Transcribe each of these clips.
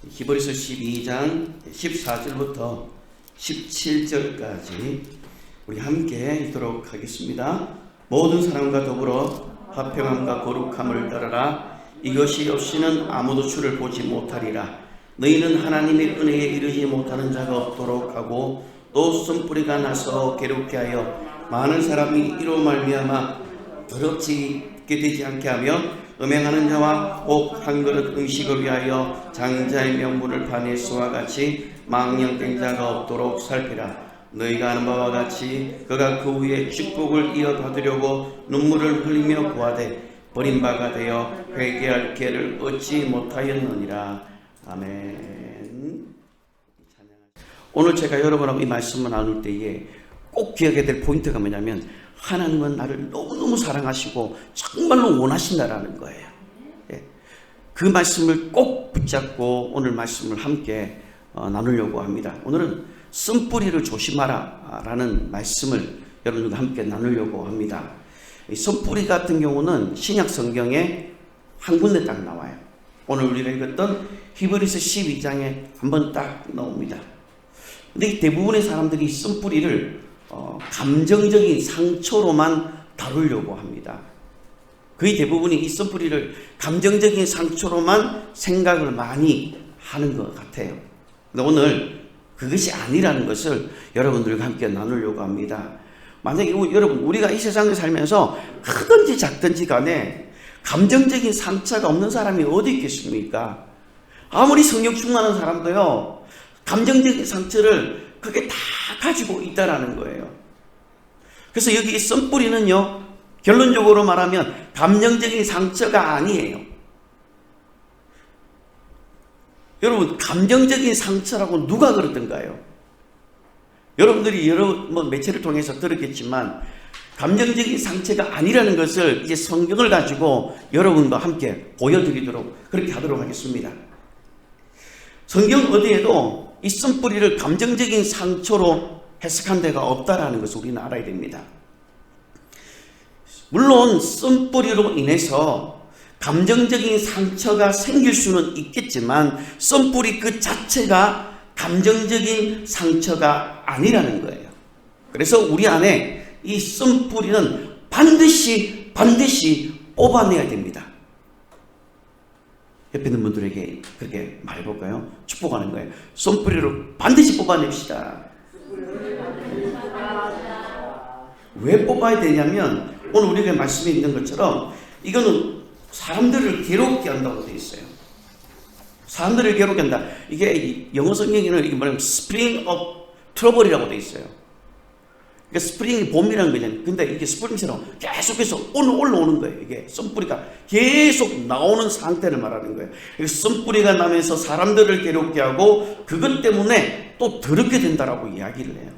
히브리서 12장 14절부터 17절까지 우리 함께 읽도록 하겠습니다. 모든 사람과 더불어 화평함과 거룩함을 따르라. 이것이 없이는 아무도 주를 보지 못하리라. 너희는 하나님의 은혜에 이르지 못하는 자가 없도록 하고 또 쓴뿌리가 나서 괴롭게 하여 많은 사람이 이로 말미암아 더럽게 되지 않게 하며 음행하는 자와 꼭 한 그릇 음식을 위하여 장자의 명분을 파네스와 같이 망령된 자가 없도록 살피라. 너희가 아는 바와 같이 그가 그 후에 축복을 이어받으려고 눈물을 흘리며 구하되 버림바가 되어 회개할 기회를 얻지 못하였느니라. 아멘. 오늘 제가 여러분하고 이 말씀을 나눌 때에 꼭 기억해야 될 포인트가 뭐냐면 하나님은 나를 너무너무 사랑하시고 정말로 원하신다라는 거예요. 그 말씀을 꼭 붙잡고 오늘 말씀을 함께 나누려고 합니다. 오늘은 쓴뿌리를 조심하라 라는 말씀을 여러분들과 함께 나누려고 합니다. 이 쓴뿌리 같은 경우는 신약 성경에 한 군데 딱 나와요. 오늘 우리가 읽었던 히브리서 12장에 한번 딱 나옵니다. 근데 대부분의 사람들이 쓴뿌리를 감정적인 상처로만 다루려고 합니다. 거의 대부분이 이 쓴뿌리를 감정적인 상처로만 생각을 많이 하는 것 같아요. 근데 오늘 그것이 아니라는 것을 여러분들과 함께 나누려고 합니다. 만약에 여러분 우리가 이 세상에 살면서 크든지 작든지 간에 감정적인 상처가 없는 사람이 어디 있겠습니까? 아무리 성령 충만한 사람도요 감정적인 상처를 그게 다 가지고 있다라는 거예요. 그래서 여기 쓴뿌리는요 결론적으로 말하면 감정적인 상처가 아니에요. 여러분 감정적인 상처라고 누가 그러던가요? 여러분들이 여러 매체를 통해서 들었겠지만 감정적인 상처가 아니라는 것을 이제 성경을 가지고 여러분과 함께 보여드리도록 그렇게 하도록 하겠습니다. 성경 어디에도 이 쓴뿌리를 감정적인 상처로 해석한 데가 없다라는 것을 우리는 알아야 됩니다. 물론 쓴뿌리로 인해서 감정적인 상처가 생길 수는 있겠지만 쓴뿌리 그 자체가 감정적인 상처가 아니라는 거예요. 그래서 우리 안에 이 쓴뿌리는 반드시 뽑아내야 됩니다. 옆에 있는 분들에게 그렇게 말해볼까요? 축복하는 거예요. 쓴뿌리를 반드시 뽑아냅시다. 왜 뽑아야 되냐면 오늘 우리가 말씀에 있는 것처럼 이거는 사람들을 괴롭게 한다고 되어 있어요. 사람들을 괴롭게 한다. 이게 영어 성경에는 이게 뭐냐면 스프링 업 트러블이라고 되어 있어요. 그러니까 스프링이 봄이라는 거잖아요. 근데 이게 스프링처럼 계속해서 올라오는 거예요. 이게 쓴뿌리가 계속 나오는 상태를 말하는 거예요. 쓴뿌리가 나면서 사람들을 괴롭게 하고 그것 때문에 또 더럽게 된다라고 이야기를 해요.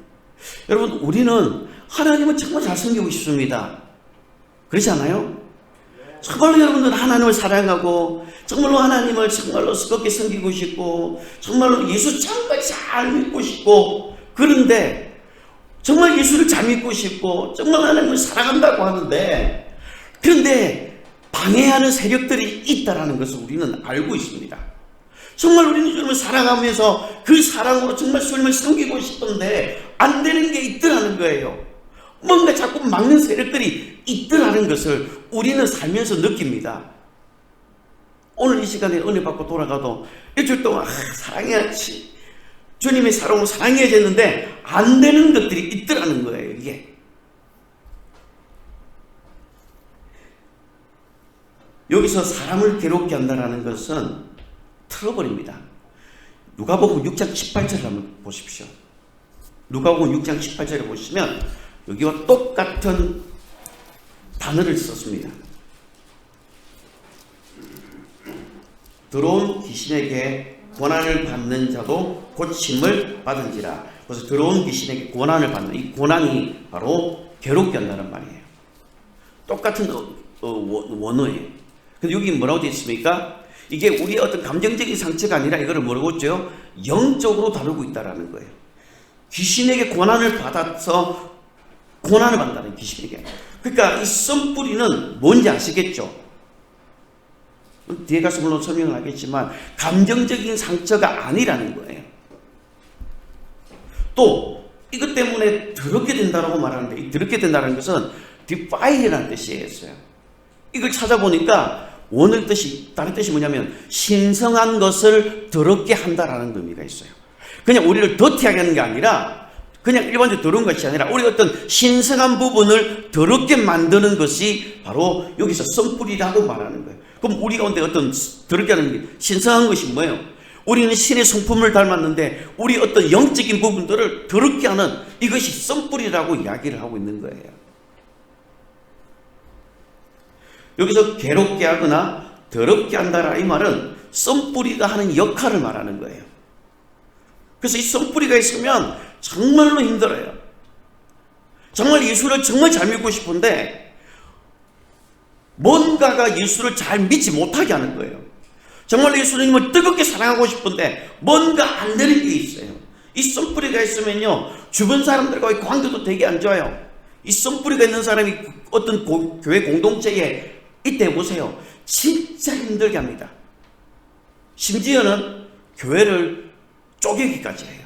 여러분 우리는 하나님을 정말 잘 섬기고 싶습니다. 그렇지 않아요? 정말로 여러분들은 하나님을 사랑하고 정말로 하나님을 정말로 즐겁게 섬기고 싶고 정말로 예수 정말 잘 믿고 싶고 그런데 정말 예수를 잘 믿고 싶고 정말 하나님을 사랑한다고 하는데 그런데 방해하는 세력들이 있다는 것을 우리는 알고 있습니다. 정말 우리는 주님을 사랑하면서 그 사랑으로 정말 주님을 섬기고 싶은데 안 되는 게 있더라는 거예요. 뭔가 자꾸 막는 세력들이 있더라는 것을 우리는 살면서 느낍니다. 오늘 이 시간에 은혜 받고 돌아가도 일주일 동안 사랑해야지 주님의 사랑으로 사랑해야 되는데 안 되는 것들이 있더라는 거예요. 이게 여기서 사람을 괴롭게 한다는 것은 트러블입니다. 누가복음 6장 18절을 한번 보십시오. 누가복음 6장 18절에 보시면 여기와 똑같은 단어를 썼습니다. 들어온 귀신에게 고난을 받는 자도 고침을 받은지라. 그래서 들어온 귀신에게 고난을 받는 이 고난이 바로 괴롭게 한다는 말이에요. 똑같은 원어예요. 근데 여기 뭐라고 되어 있습니까? 이게 우리의 어떤 감정적인 상처가 아니라 이거를 뭐라고 했죠? 영적으로 다루고 있다는 거예요. 귀신에게 고난을 받아서 고난을 받는다는 귀신에게. 그러니까 이 쓴뿌리는 뭔지 아시겠죠? 뒤에 가서 물론 설명을 하겠지만 감정적인 상처가 아니라는 거예요. 또 이것 때문에 더럽게 된다라고 말하는데, 이 더럽게 된다는 것은 defile이라는 뜻이었어요. 이걸 찾아보니까 원어의 뜻이, 다른 뜻이 뭐냐면 신성한 것을 더럽게 한다라는 의미가 있어요. 그냥 우리를 더티하게 하는 게 아니라, 그냥 일반적으로 더러운 것이 아니라 우리 어떤 신성한 부분을 더럽게 만드는 것이 바로 여기서 선뿔이라고 말하는 거예요. 그럼 우리 가운데 어떤 더럽게 하는 게 신성한 것이 뭐예요? 우리는 신의 성품을 닮았는데 우리 어떤 영적인 부분들을 더럽게 하는 이것이 선뿔이라고 이야기를 하고 있는 거예요. 여기서 괴롭게 하거나 더럽게 한다라 이 말은 썬뿌리가 하는 역할을 말하는 거예요. 그래서 이 썬뿌리가 있으면 정말로 힘들어요. 정말 예수를 정말 잘 믿고 싶은데 뭔가가 예수를 잘 믿지 못하게 하는 거예요. 정말 예수님을 뜨겁게 사랑하고 싶은데 뭔가 안 되는 게 있어요. 이 썬뿌리가 있으면요, 주변 사람들과의 관계도 되게 안 좋아요. 이 썬뿌리가 있는 사람이 어떤 교회 공동체에 이때 보세요. 진짜 힘들게 합니다. 심지어는 교회를 쪼개기까지 해요.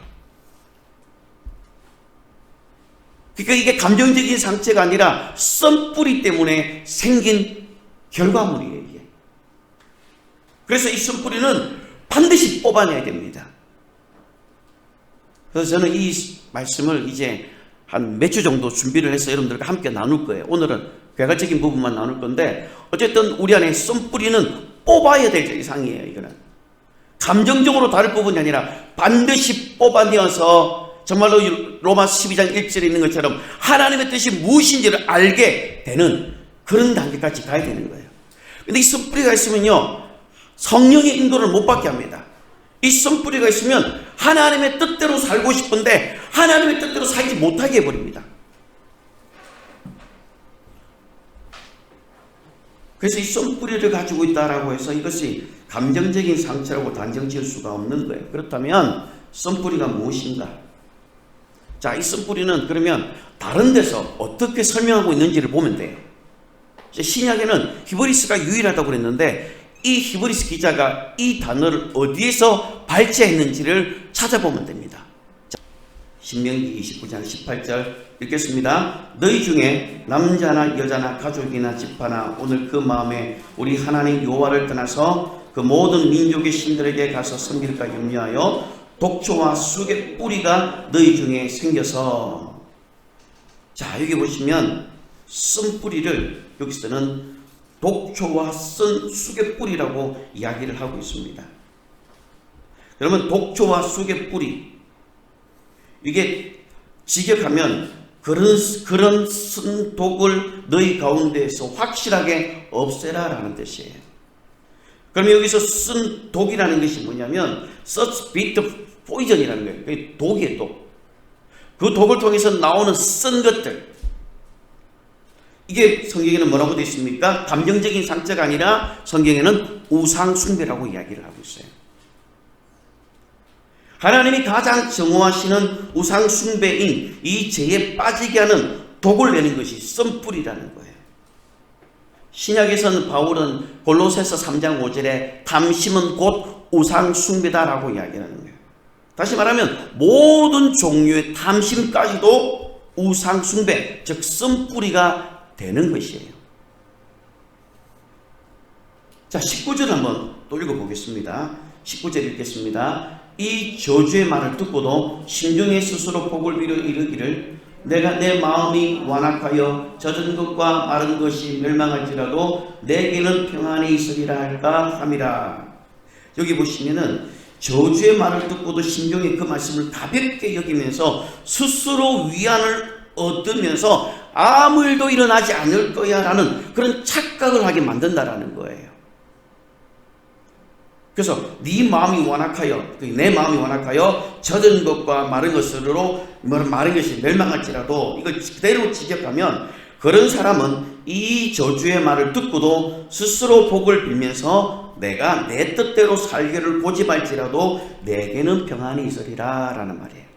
그러니까 이게 감정적인 상처가 아니라 썬뿌리 때문에 생긴 결과물이에요, 이게. 그래서 이 썬뿌리는 반드시 뽑아내야 됩니다. 그래서 저는 이 말씀을 이제 한 몇 주 정도 준비를 해서 여러분들과 함께 나눌 거예요. 오늘은 개괄적인 부분만 나눌 건데, 어쨌든 우리 안에 썬뿌리는 뽑아야 될 이상이에요. 이거는 감정적으로 다를 부분이 아니라 반드시 뽑아내어서 정말로 로마서 12장 1절에 있는 것처럼 하나님의 뜻이 무엇인지를 알게 되는 그런 단계까지 가야 되는 거예요. 근데 이 썬뿌리가 있으면요, 성령의 인도를 못 받게 합니다. 이 썬뿌리가 있으면 하나님의 뜻대로 살고 싶은데 하나님의 뜻대로 살지 못하게 해버립니다. 그래서 이 썬뿌리를 가지고 있다라고 해서 이것이 감정적인 상처라고 단정 지을 수가 없는 거예요. 그렇다면 썬뿌리가 무엇인가? 자, 이 썬뿌리는 그러면 다른 데서 어떻게 설명하고 있는지를 보면 돼요. 신약에는 히브리스가 유일하다고 그랬는데 이 히브리스 기자가 이 단어를 어디에서 발췌했는지를 찾아보면 됩니다. 신명기 29장 18절 읽겠습니다. 너희 중에 남자나 여자나 가족이나 집하나 오늘 그 마음에 우리 하나님 여호와를 떠나서 그 모든 민족의 신들에게 가서 섬길까 염려하여 독초와 쑥의 뿌리가 너희 중에 생겨서. 자, 여기 보시면 쓴 뿌리를 여기서는 독초와 쓴 쑥의 뿌리라고 이야기를 하고 있습니다. 그러면 독초와 쑥의 뿌리, 이게 직역하면 그런 쓴 독을 너희 가운데에서 확실하게 없애라 라는 뜻이에요. 그러면 여기서 쓴 독이라는 것이 뭐냐면 such bitter poison이라는 거예요. 그게 독이에요, 독. 그 독을 통해서 나오는 쓴 것들, 이게 성경에는 뭐라고 되어 있습니까? 감정적인 상처가 아니라 성경에는 우상 숭배라고 이야기를 하고 있어요. 하나님이 가장 정오하시는 우상 숭배인 이 죄에 빠지게 하는 독을 내는 것이 썬뿌리라는 거예요. 신약에서는 바울은 골로새서 3장 5절에 탐심은 곧 우상 숭배다라고 이야기하는 거예요. 다시 말하면 모든 종류의 탐심까지도 우상 숭배, 즉 썬뿌리가 되는 것이에요. 자, 19절 한번 또 읽어보겠습니다. 19절 읽겠습니다. 이 저주의 말을 듣고도 심중에 스스로 복을 빌어 이르기를 내가 내 마음이 완악하여 젖은 것과 마른 것이 멸망할지라도 내게는 평안이 있으리라 할까 함이라. 여기 보시면은 저주의 말을 듣고도 심중에 그 말씀을 가볍게 여기면서 스스로 위안을 얻으면서 아무 일도 일어나지 않을 거야 라는 그런 착각을 하게 만든다라는 거예요. 그래서 네 마음이 완악하여, 내 마음이 완악하여 젖은 것과 마른 것으로 마른 것이 멸망할지라도, 이걸 그대로 직역하면 그런 사람은 이 저주의 말을 듣고도 스스로 복을 빌면서 내가 내 뜻대로 살기를 고집할지라도 내게는 평안이 있으리라 라는 말이에요.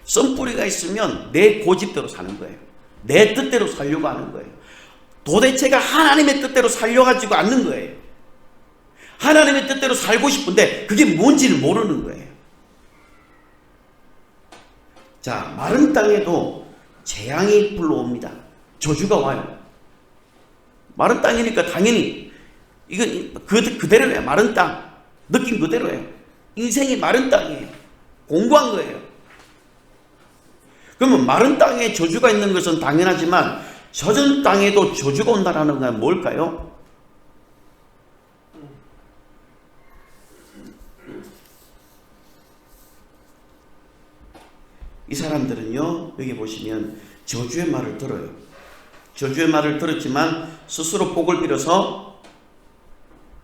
썬뿌리가 있으면 내 고집대로 사는 거예요. 내 뜻대로 살려고 하는 거예요. 도대체가 하나님의 뜻대로 살려가지고 않는 거예요. 하나님의 뜻대로 살고 싶은데 그게 뭔지를 모르는 거예요. 자, 마른 땅에도 재앙이 불러옵니다. 저주가 와요. 마른 땅이니까 당연히 이건 그대로예요. 마른 땅. 느낌 그대로예요. 인생이 마른 땅이에요. 공부한 거예요. 그러면 마른 땅에 저주가 있는 것은 당연하지만 젖은 땅에도 저주가 온다는 건 뭘까요? 이 사람들은요, 여기 보시면 저주의 말을 들어요. 저주의 말을 들었지만 스스로 복을 빌어서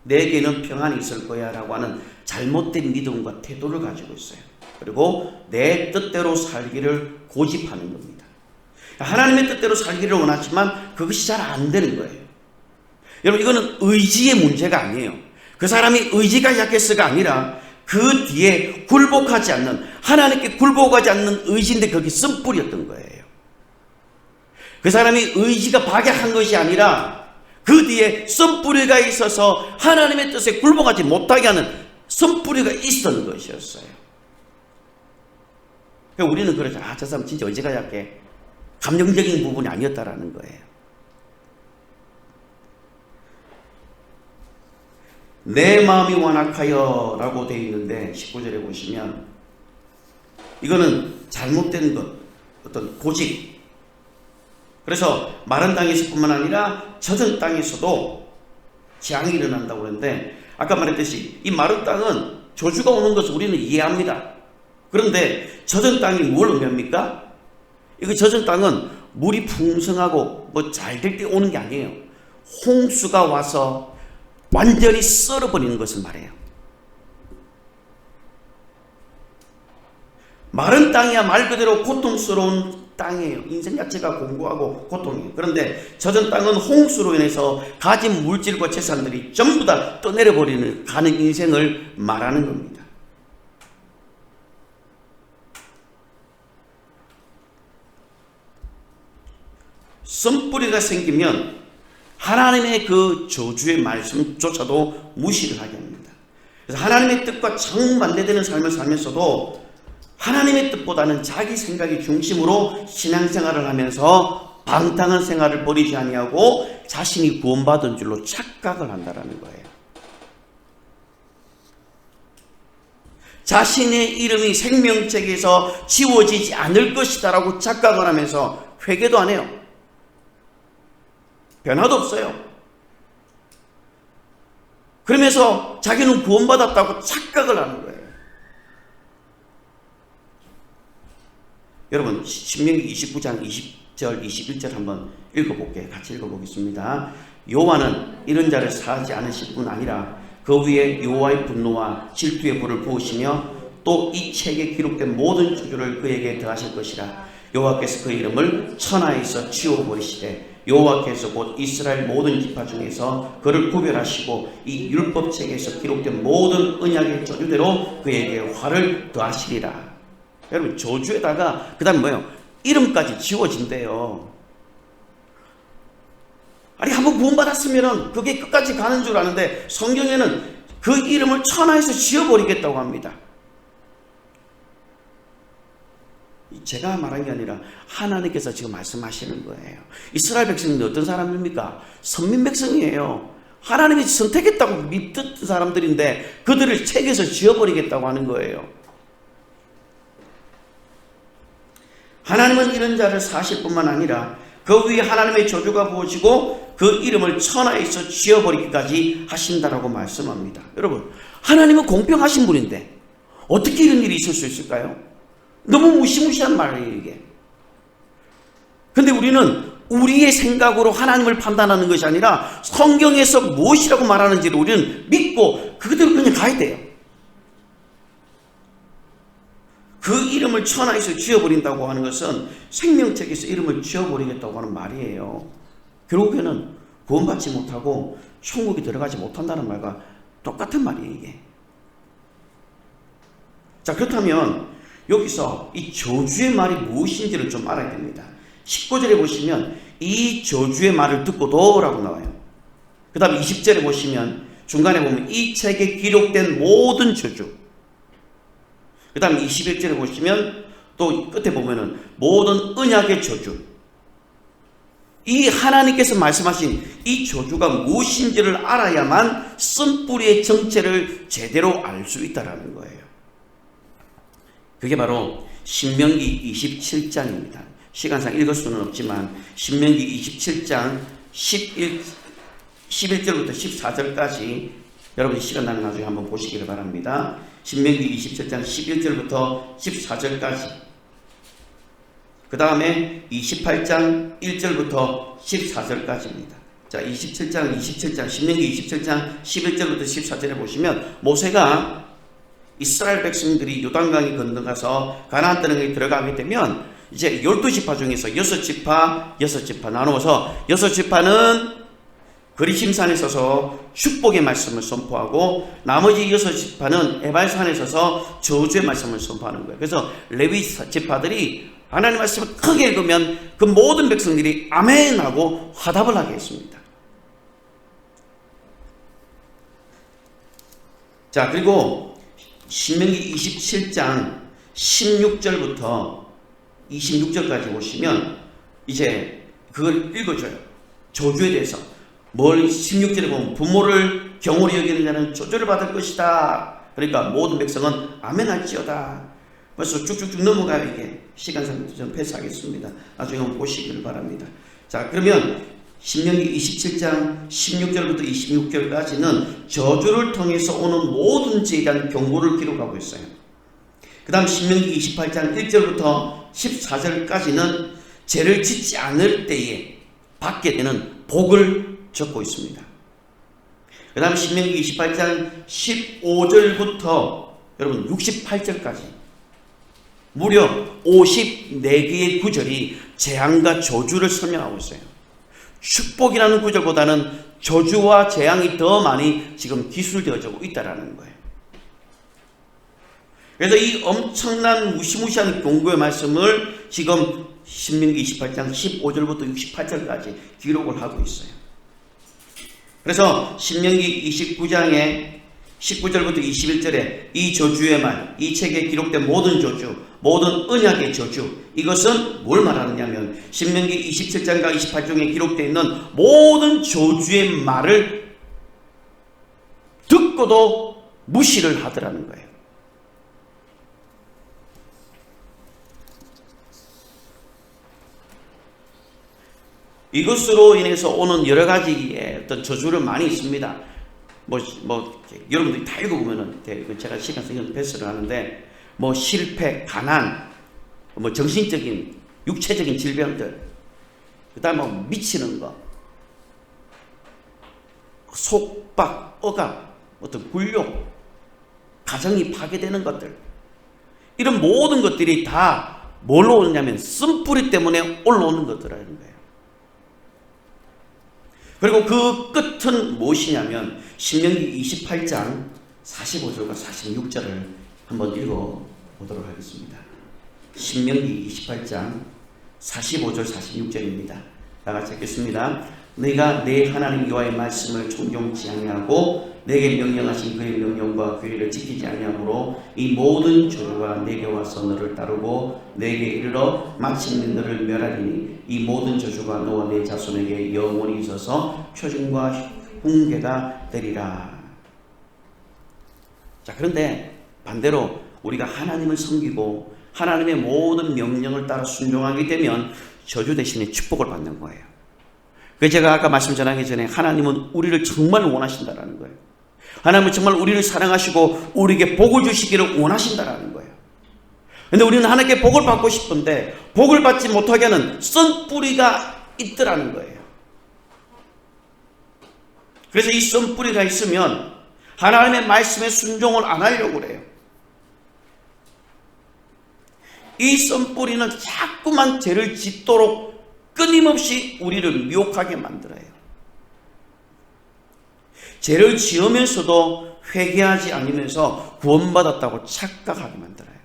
내게는 평안이 있을 거야 라고 하는 잘못된 믿음과 태도를 가지고 있어요. 그리고 내 뜻대로 살기를 고집하는 겁니다. 하나님의 뜻대로 살기를 원하지만 그것이 잘 안 되는 거예요. 여러분, 이거는 의지의 문제가 아니에요. 그 사람이 의지가 약해서가 아니라 그 뒤에 굴복하지 않는, 하나님께 굴복하지 않는 의지인데 거기 쓴뿌리였던 거예요. 그 사람이 의지가 박약한 것이 아니라 그 뒤에 쓴뿌리가 있어서 하나님의 뜻에 굴복하지 못하게 하는 쓴뿌리가 있었던 것이었어요. 그러니까 우리는 그러죠. 저 사람 진짜 의지가 약해. 감정적인 부분이 아니었다라는 거예요. 내 마음이 완악하여 라고 되어 있는데 19절에 보시면 이거는 잘못된 것, 어떤 고집. 그래서 마른 땅에서 뿐만 아니라 젖은 땅에서도 재앙이 일어난다고 그러는데, 아까 말했듯이 이 마른 땅은 저주가 오는 것을 우리는 이해합니다. 그런데 젖은 땅이 뭘 의미합니까? 이거 젖은 땅은 물이 풍성하고 뭐 잘 될 때 오는 게 아니에요. 홍수가 와서 완전히 썰어버리는 것을 말해요. 마른 땅이야 말 그대로 고통스러운 땅이에요. 인생 자체가 공고하고 고통이에요. 그런데 젖은 땅은 홍수로 인해서 가진 물질과 재산들이 전부 다 떠내려버리는 가는 인생을 말하는 겁니다. 쓴뿌리가 생기면 하나님의 그 저주의 말씀조차도 무시를 하게 합니다. 그래서 하나님의 뜻과 정반대되는 삶을 살면서도 하나님의 뜻보다는 자기 생각이 중심으로 신앙생활을 하면서 방탕한 생활을 버리지 아니하고 자신이 구원받은 줄로 착각을 한다는 거예요. 자신의 이름이 생명책에서 지워지지 않을 것이다 라고 착각을 하면서 회개도 안 해요. 변화도 없어요. 그러면서 자기는 구원받았다고 착각을 하는 거예요. 여러분, 신명기 29장 20절 21절 한번 읽어볼게요. 같이 읽어보겠습니다. 여호와는 이런 자를 사하지 않으실 뿐 아니라 그 위에 여호와의 분노와 질투의 불을 부으시며 또 이 책에 기록된 모든 저주를 그에게 더하실 것이라. 여호와께서 그 이름을 천하에서 지워버리시되 여호와께서 곧 이스라엘 모든 지파 중에서 그를 구별하시고 이 율법책에서 기록된 모든 언약의 저주대로 그에게 화를 더하시리라. 여러분, 저주에다가 그 다음에 뭐예요? 이름까지 지워진대요. 아니, 한번 구원받았으면 그게 끝까지 가는 줄 아는데 성경에는 그 이름을 천하에서 지워버리겠다고 합니다. 제가 말한 게 아니라 하나님께서 지금 말씀하시는 거예요. 이스라엘 백성은 어떤 사람입니까? 선민 백성이에요. 하나님이 선택했다고 믿던 사람들인데 그들을 책에서 지워버리겠다고 하는 거예요. 하나님은 이런 자를 사실 뿐만 아니라 그 위에 하나님의 저주가 부어지고 그 이름을 천하에서 지워버리기까지 하신다라고 말씀합니다. 여러분, 하나님은 공평하신 분인데 어떻게 이런 일이 있을 수 있을까요? 너무 무시무시한 말이에요, 이게. 근데 우리는 우리의 생각으로 하나님을 판단하는 것이 아니라 성경에서 무엇이라고 말하는지를 우리는 믿고 그대로 그냥 가야 돼요. 그 이름을 천하에서 지워버린다고 하는 것은 생명책에서 이름을 지워버리겠다고 하는 말이에요. 결국에는 구원받지 못하고 천국에 들어가지 못한다는 말과 똑같은 말이에요, 이게. 자, 그렇다면 여기서 이 저주의 말이 무엇인지를 좀 알아야 됩니다. 19절에 보시면 이 저주의 말을 듣고도 라고 나와요. 그 다음에 20절에 보시면 중간에 보면 이 책에 기록된 모든 저주, 그 다음 21절에 보시면 또 끝에 보면은 모든 언약의 저주, 이 하나님께서 말씀하신 이 저주가 무엇인지를 알아야만 쓴뿌리의 정체를 제대로 알 수 있다는 거예요. 그게 바로 신명기 27장입니다. 시간상 읽을 수는 없지만 신명기 27장 11절부터 14절까지 여러분이 시간 나면 나중에 한번 보시기를 바랍니다. 신명기 27장 11절부터 14절까지, 그 다음에 28장 1절부터 14절까지입니다. 자, 27장, 신명기 27장 11절부터 14절에 보시면 모세가 이스라엘 백성들이 요단강에 건너가서 가나안 땅에 들어가게 되면 이제 12지파 중에서 6지파 나누어서 6지파는 그리심산에 서서 축복의 말씀을 선포하고 나머지 6지파는 에발산에 서서 저주의 말씀을 선포하는 거예요. 그래서 레위 지파들이 하나님 말씀을 크게 읽으면 그 모든 백성들이 아멘 하고 화답을 하게 했습니다. 자, 그리고 신명기 27장 16절부터 26절까지 보시면 이제 그걸 읽어줘요. 저주에 대해서. 16절에 보면 부모를 경홀히 여기는 자는 저주를 받을 것이다. 그러니까 모든 백성은 아멘 할지어다. 벌써 쭉쭉쭉 넘어가요. 이게 시간상 좀 패스하겠습니다. 나중에 한번 보시기를 바랍니다. 자, 그러면 신명기 27장 16절부터 26절까지는 저주를 통해서 오는 모든 죄에 대한 경고를 기록하고 있어요. 그 다음 신명기 28장 1절부터 14절까지는 죄를 짓지 않을 때에 받게 되는 복을 적고 있습니다. 그 다음 신명기 28장 15절부터 여러분 68절까지 무려 54개의 구절이 재앙과 저주를 설명하고 있어요. 축복이라는 구절보다는 저주와 재앙이 더 많이 지금 기술되어지고 있다는 거예요. 그래서 이 엄청난 무시무시한 경고의 말씀을 지금 신명기 28장 15절부터 68절까지 기록을 하고 있어요. 그래서 신명기 29장에 19절부터 21절에 이 저주의 말, 이 책에 기록된 모든 저주, 모든 언약의 저주, 이것은 뭘 말하느냐면 신명기 27장과 28장에 기록되어 있는 모든 저주의 말을 듣고도 무시를 하더라는 거예요. 이것으로 인해서 오는 여러 가지의 어떤 저주를 많이 있습니다. 여러분들이 다 읽어보면은, 제가 시간 생겨서 패스를 하는데, 실패, 가난, 정신적인, 육체적인 질병들, 그 다음에 미치는 거, 속박, 억압, 어떤 굴욕, 가정이 파괴되는 것들, 이런 모든 것들이 다 뭘로 오느냐면, 쓴뿌리 때문에 올라오는 것들이라는 거예요. 그리고 그 끝은 무엇이냐면 신명기 28장 45절과 46절을 한번 읽어보도록 하겠습니다. 신명기 28장 45절 46절입니다. 다 같이 읽겠습니다. 네가 내 하나님 여호와의 말씀을 존경치 아니하고 내게 명령하신 그의 명령과 규례를 지키지 아니하므로 이 모든 저주가 내게 와서 너를 따르고 내게 이르러 마침내 너를 멸하리니 이 모든 저주가 너와 내 자손에게 영원히 있어서 표징과 훈계가 되리라. 자, 그런데 반대로 우리가 하나님을 섬기고 하나님의 모든 명령을 따라 순종하게 되면 저주 대신에 축복을 받는 거예요. 그래서 제가 아까 말씀 전하기 전에 하나님은 우리를 정말 원하신다라는 거예요. 하나님은 정말 우리를 사랑하시고 우리에게 복을 주시기를 원하신다라는 거예요. 그런데 우리는 하나님께 복을 받고 싶은데 복을 받지 못하게 하는 쓴뿌리가 있더라는 거예요. 그래서 이 쓴뿌리가 있으면 하나님의 말씀에 순종을 안 하려고 그래요. 이 쓴뿌리는 자꾸만 죄를 짓도록 끊임없이 우리를 미혹하게 만들어요. 죄를 지으면서도 회개하지 않으면서 구원받았다고 착각하게 만들어요.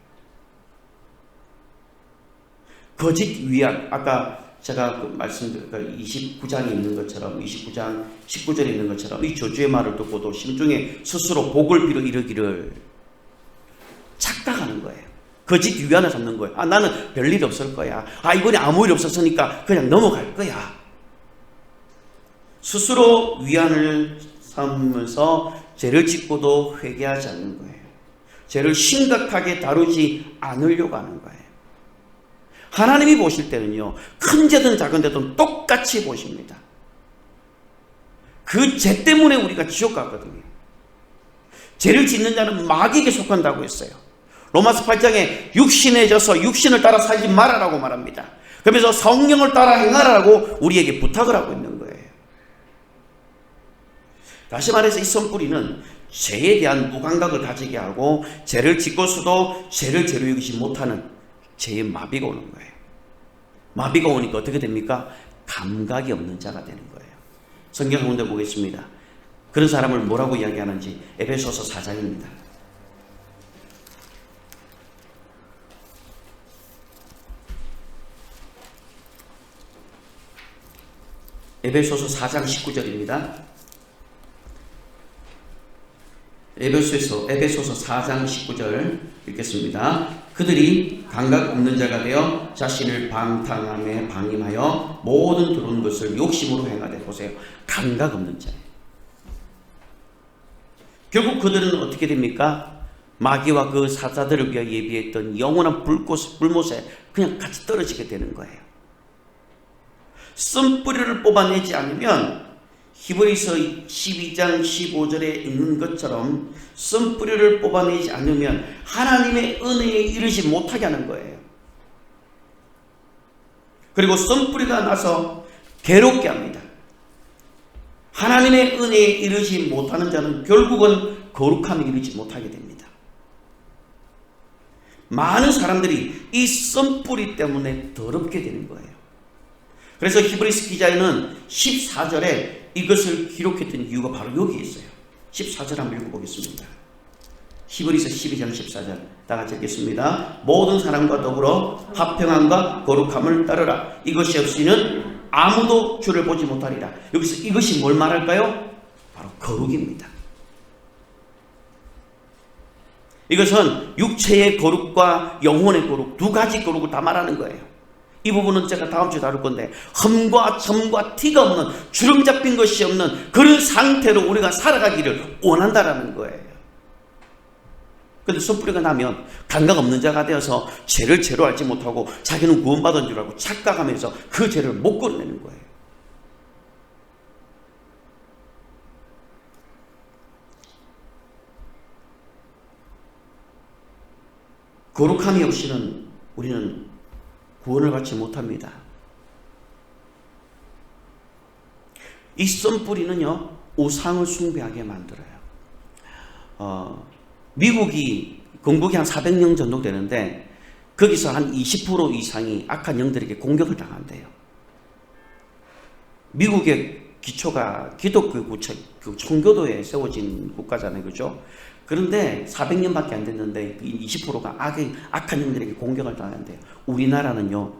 거짓 위약, 아까 제가 말씀드린 29장에 있는 것처럼 29장 19절에 있는 것처럼 이 저주의 말을 듣고도 심중에 스스로 복을 빌어 이르기를 착각하는 거예요. 거짓 위안을 삼는 거예요. 나는 별일 없을 거야. 이번에 아무 일 없었으니까 그냥 넘어갈 거야. 스스로 위안을 삼으면서 죄를 짓고도 회개하지 않는 거예요. 죄를 심각하게 다루지 않으려고 하는 거예요. 하나님이 보실 때는요, 큰 죄든 작은 죄든 똑같이 보십니다. 그 죄 때문에 우리가 지옥 가거든요. 죄를 짓는 자는 마귀에게 속한다고 했어요. 로마서 8장에 육신에 져서 육신을 따라 살지 말아라고 말합니다. 그러면서 성령을 따라 행하라고 우리에게 부탁을 하고 있는 거예요. 다시 말해서 이 선뿌리는 죄에 대한 무감각을 가지게 하고 죄를 짓고서도 죄를 죄로 여기지 못하는 죄의 마비가 오는 거예요. 마비가 오니까 어떻게 됩니까? 감각이 없는 자가 되는 거예요. 성경 가운데 보겠습니다. 그런 사람을 뭐라고 이야기하는지 에베소서 4장입니다. 에베소서 4장 19절입니다. 에베소서 4장 19절 읽겠습니다. 그들이 감각 없는 자가 되어 자신을 방탕함에 방임하여 모든 들어온 것을 욕심으로 행하되. 보세요. 감각 없는 자예요. 결국 그들은 어떻게 됩니까? 마귀와 그 사자들을 위하여 예비했던 영원한 불못에 그냥 같이 떨어지게 되는 거예요. 쓴뿌리를 뽑아내지 않으면 히브리서 12장 15절에 있는 것처럼 쓴뿌리를 뽑아내지 않으면 하나님의 은혜에 이르지 못하게 하는 거예요. 그리고 쓴뿌리가 나서 괴롭게 합니다. 하나님의 은혜에 이르지 못하는 자는 결국은 거룩함에 이르지 못하게 됩니다. 많은 사람들이 이 쓴뿌리 때문에 더럽게 되는 거예요. 그래서 히브리서 기자에는 14절에 이것을 기록했던 이유가 바로 여기 있어요. 14절 한번 읽어보겠습니다. 히브리서 12장 14절 다 같이 읽겠습니다. 모든 사람과 더불어 화평함과 거룩함을 따르라. 이것이 없이는 아무도 주를 보지 못하리라. 여기서 이것이 뭘 말할까요? 바로 거룩입니다. 이것은 육체의 거룩과 영혼의 거룩, 두 가지 거룩을 다 말하는 거예요. 이 부분은 제가 다음 주에 다룰 건데, 흠과 점과 티가 없는, 주름 잡힌 것이 없는 그런 상태로 우리가 살아가기를 원한다라는 거예요. 근데 손뿌리가 나면 감각 없는 자가 되어서 죄를 죄로 알지 못하고 자기는 구원받은 줄 알고 착각하면서 그 죄를 못 끊어내는 거예요. 거룩함이 없이는 우리는 구원을 받지 못합니다. 이 썬뿌리는요, 우상을 숭배하게 만들어요. 미국이 건국이 한 400년 정도 되는데 거기서 한 20% 이상이 악한 영들에게 공격을 당한대요. 미국의 기초가 기독교 그 청교도에 세워진 국가잖아요, 그죠? 그런데 400년밖에 안 됐는데 20%가 악한 영들에게 공격을 당한대요. 우리나라는요,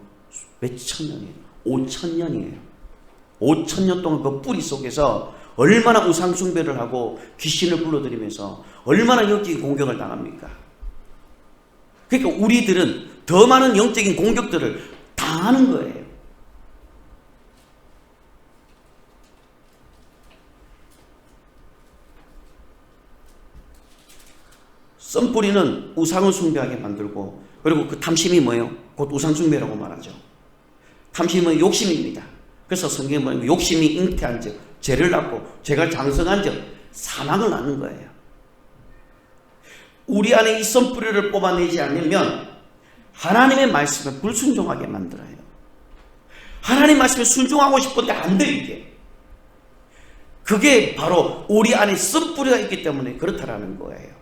몇천 년이에요. 5,000년이에요. 5,000년 동안 그 뿌리 속에서 얼마나 우상숭배를 하고 귀신을 불러들이면서 얼마나 영적인 공격을 당합니까? 그러니까 우리들은 더 많은 영적인 공격들을 당하는 거예요. 썬뿌리는 우상을 숭배하게 만들고, 그리고 그 탐심이 뭐예요? 곧 우상숭배라고 말하죠. 탐심은 욕심입니다. 그래서 성경에 보면 욕심이 잉태한 즉, 죄를 낳고 죄가 장성한 즉 사망을 낳는 거예요. 우리 안에 이 썬뿌리를 뽑아내지 않으면 하나님의 말씀에 불순종하게 만들어요. 하나님 말씀에 순종하고 싶은데 안 돼, 이게. 그게 바로 우리 안에 썬뿌리가 있기 때문에 그렇다라는 거예요.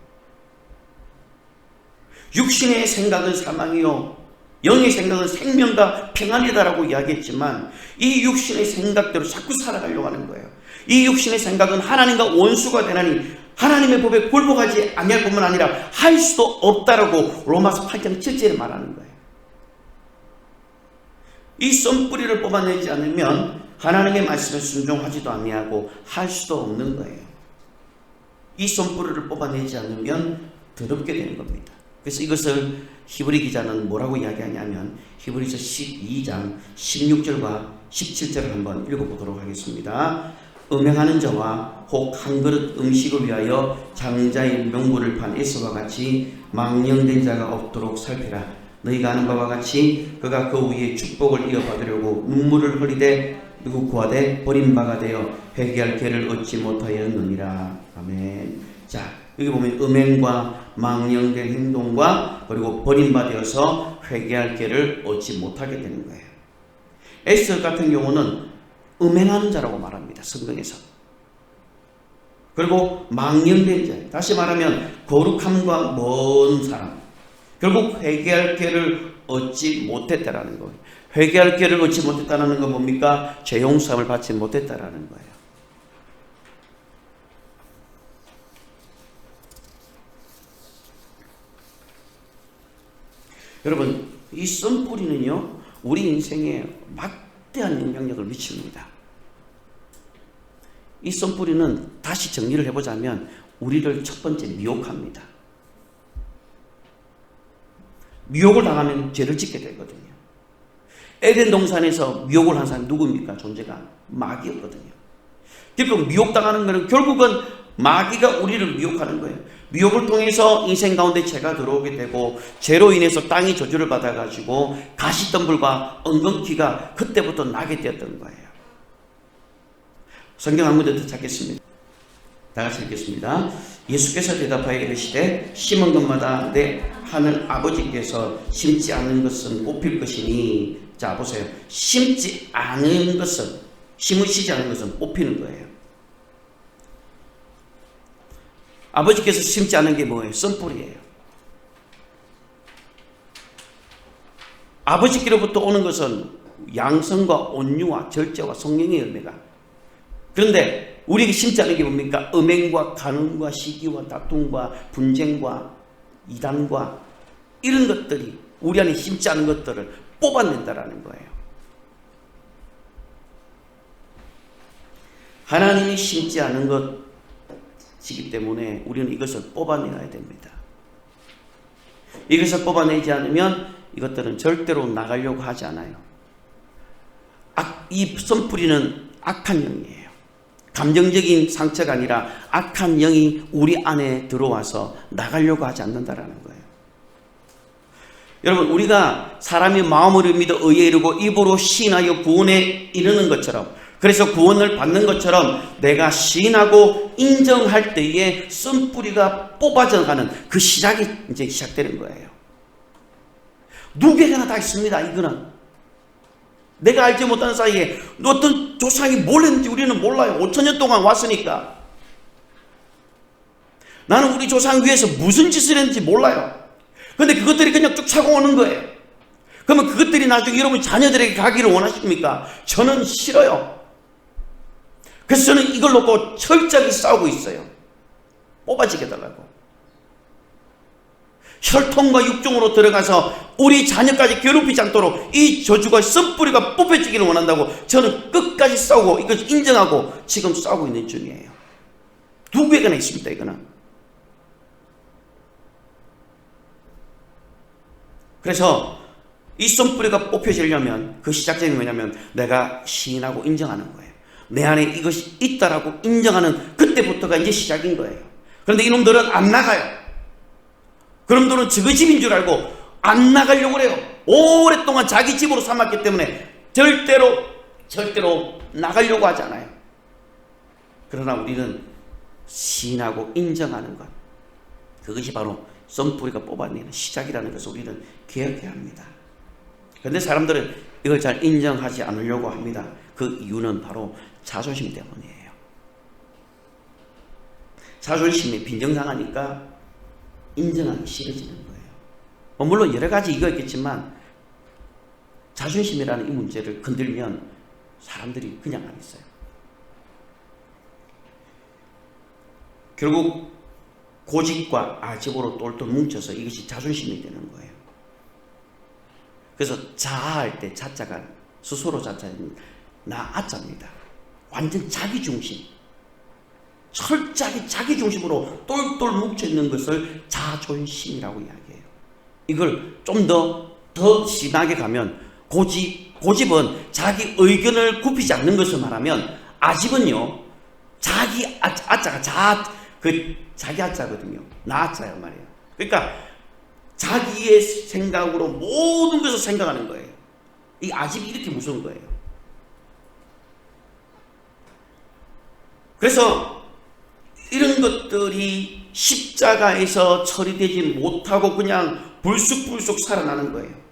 육신의 생각은 사망이요 영의 생각은 생명과 평안이다라고 이야기했지만 이 육신의 생각대로 자꾸 살아가려고 하는 거예요. 이 육신의 생각은 하나님과 원수가 되나니 하나님의 법에 굴복하지 아니할 뿐만 아니라 할 수도 없다라고 로마서 8장 7절에 말하는 거예요. 이 썬뿌리를 뽑아내지 않으면 하나님의 말씀에 순종하지도 아니하고 할 수도 없는 거예요. 이 썬뿌리를 뽑아내지 않으면 더럽게 되는 겁니다. 그래서 이것을 히브리 기자는 뭐라고 이야기하냐면 히브리서 12장 16절과 17절을 한번 읽어보도록 하겠습니다. 음행하는 자와 혹 한 그릇 음식을 위하여 장자의 명분을 판 에서와 같이 망령된 자가 없도록 살피라. 너희가 아는 바와 같이 그가 그 위에 축복을 이어받으려고 눈물을 흘리되 누구 구하되 버림바가 되어 회개할 기회를 얻지 못하였느니라. 아멘. 자, 여기 보면 음행과 망령된 행동과 그리고 버림받아서 회개할 기회를 얻지 못하게 되는 거예요. 에스더 같은 경우는 음행하는 자라고 말합니다. 성경에서. 그리고 망령된 자, 다시 말하면 거룩함과 먼 사람, 결국 회개할 기회를 얻지 못했다라는 거예요. 회개할 기회를 얻지 못했다는 건 뭡니까? 죄 용서함을 받지 못했다라는 거예요. 여러분, 이 썬뿌리는요 우리 인생에 막대한 영향력을 미칩니다. 이 썬뿌리는 다시 정리를 해보자면 우리를 첫 번째 미혹합니다. 미혹을 당하면 죄를 짓게 되거든요. 에덴 동산에서 미혹을 한 사람이 누구입니까? 존재가 마귀였거든요. 결국 미혹당하는 것은 결국은 마귀가 우리를 미혹하는 거예요. 미혹을 통해서 인생 가운데 죄가 들어오게 되고 죄로 인해서 땅이 저주를 받아가지고 가시덤불과 엉겅퀴가 그때부터 나게 되었던 거예요. 성경 한 문제 더 찾겠습니다. 다 같이 읽겠습니다. 예수께서 대답하여 이르시되 심은 것마다 내 하늘 아버지께서 심지 않은 것은 뽑힐 것이니. 자 보세요. 심지 않은 것은, 심으시지 않은 것은 뽑히는 거예요. 아버지께서 심지 않은 게 뭐예요? 썬뿌리예요. 아버지께로부터 오는 것은 양성과 온유와 절제와 성령의 열매가. 그런데 우리에게 심지 않은 게 뭡니까? 음행과 간음과 시기와 다툼과 분쟁과 이단과 이런 것들이 우리 안에 심지 않은 것들을 뽑아낸다라는 거예요. 하나님이 심지 않은 것이기 때문에 우리는 이것을 뽑아내야 됩니다. 이것을 뽑아내지 않으면 이것들은 절대로 나가려고 하지 않아요. 이 썬뿌리는 악한 영이에요. 감정적인 상처가 아니라 악한 영이 우리 안에 들어와서 나가려고 하지 않는다라는 거예요. 여러분, 우리가 사람이 마음으로 믿어 의에 이르고 입으로 시인하여 구원에 이르는 것처럼, 그래서 구원을 받는 것처럼 내가 시인하고 인정할 때에 썬뿌리가 뽑아져가는 그 시작이 이제 시작되는 거예요. 누구에게나 다 있습니다. 이거는 내가 알지 못하는 사이에 어떤 조상이 뭘 했는지 우리는 몰라요. 5,000년 동안 왔으니까. 나는 우리 조상 위에서 무슨 짓을 했는지 몰라요. 그런데 그것들이 그냥 쭉 차고 오는 거예요. 그러면 그것들이 나중에 여러분 자녀들에게 가기를 원하십니까? 저는 싫어요. 그래서 저는 이걸 놓고 철저하게 싸우고 있어요. 뽑아지게 해달라고. 혈통과 육종으로 들어가서 우리 자녀까지 괴롭히지 않도록 이 저주가 썬뿌리가 뽑혀지기를 원한다고 저는 끝까지 싸우고 이것을 인정하고 지금 싸우고 있는 중이에요. 누구에게나 있습니다. 이거는. 그래서 이 썬뿌리가 뽑혀지려면 그 시작점이 뭐냐면 내가 시인하고 인정하는 거예요. 내 안에 이것이 있다라고 인정하는 그때부터가 이제 시작인 거예요. 그런데 이놈들은 안 나가요. 그놈들은 저거 집인 줄 알고 안 나가려고 그래요. 오랫동안 자기 집으로 삼았기 때문에 절대로 나가려고 하지 않아요. 그러나 우리는 시인하고 인정하는 것, 그것이 바로 썬뿌리가 뽑아내는 시작이라는 것을 우리는 기억해야 합니다. 그런데 사람들은 이걸 잘 인정하지 않으려고 합니다. 그 이유는 바로 자존심 때문이에요. 자존심이 빈정상하니까 인정하기 싫어지는 거예요. 물론 여러 가지 이유가 있겠지만 자존심이라는 이 문제를 건들면 사람들이 그냥 안 있어요. 결국 고집과 아집으로 똘똘 뭉쳐서 이것이 자존심이 되는 거예요. 그래서 자아할 때 자자가 스스로 자자입니다. 나 아자입니다. 완전 자기중심. 철저하게 자기중심으로 똘똘 뭉쳐있는 것을 자존심이라고 이야기해요. 이걸 좀 더 심하게 가면 고집은 자기 의견을 굽히지 않는 것을 말하면, 아집은요 자기 아자가 자기 아자거든요. 나 아자예요 말이에요. 그러니까 자기의 생각으로 모든 것을 생각하는 거예요. 이 아집이 이렇게 무서운 거예요. 그래서 이런 것들이 십자가에서 처리되지 못하고 그냥 불쑥불쑥 살아나는 거예요.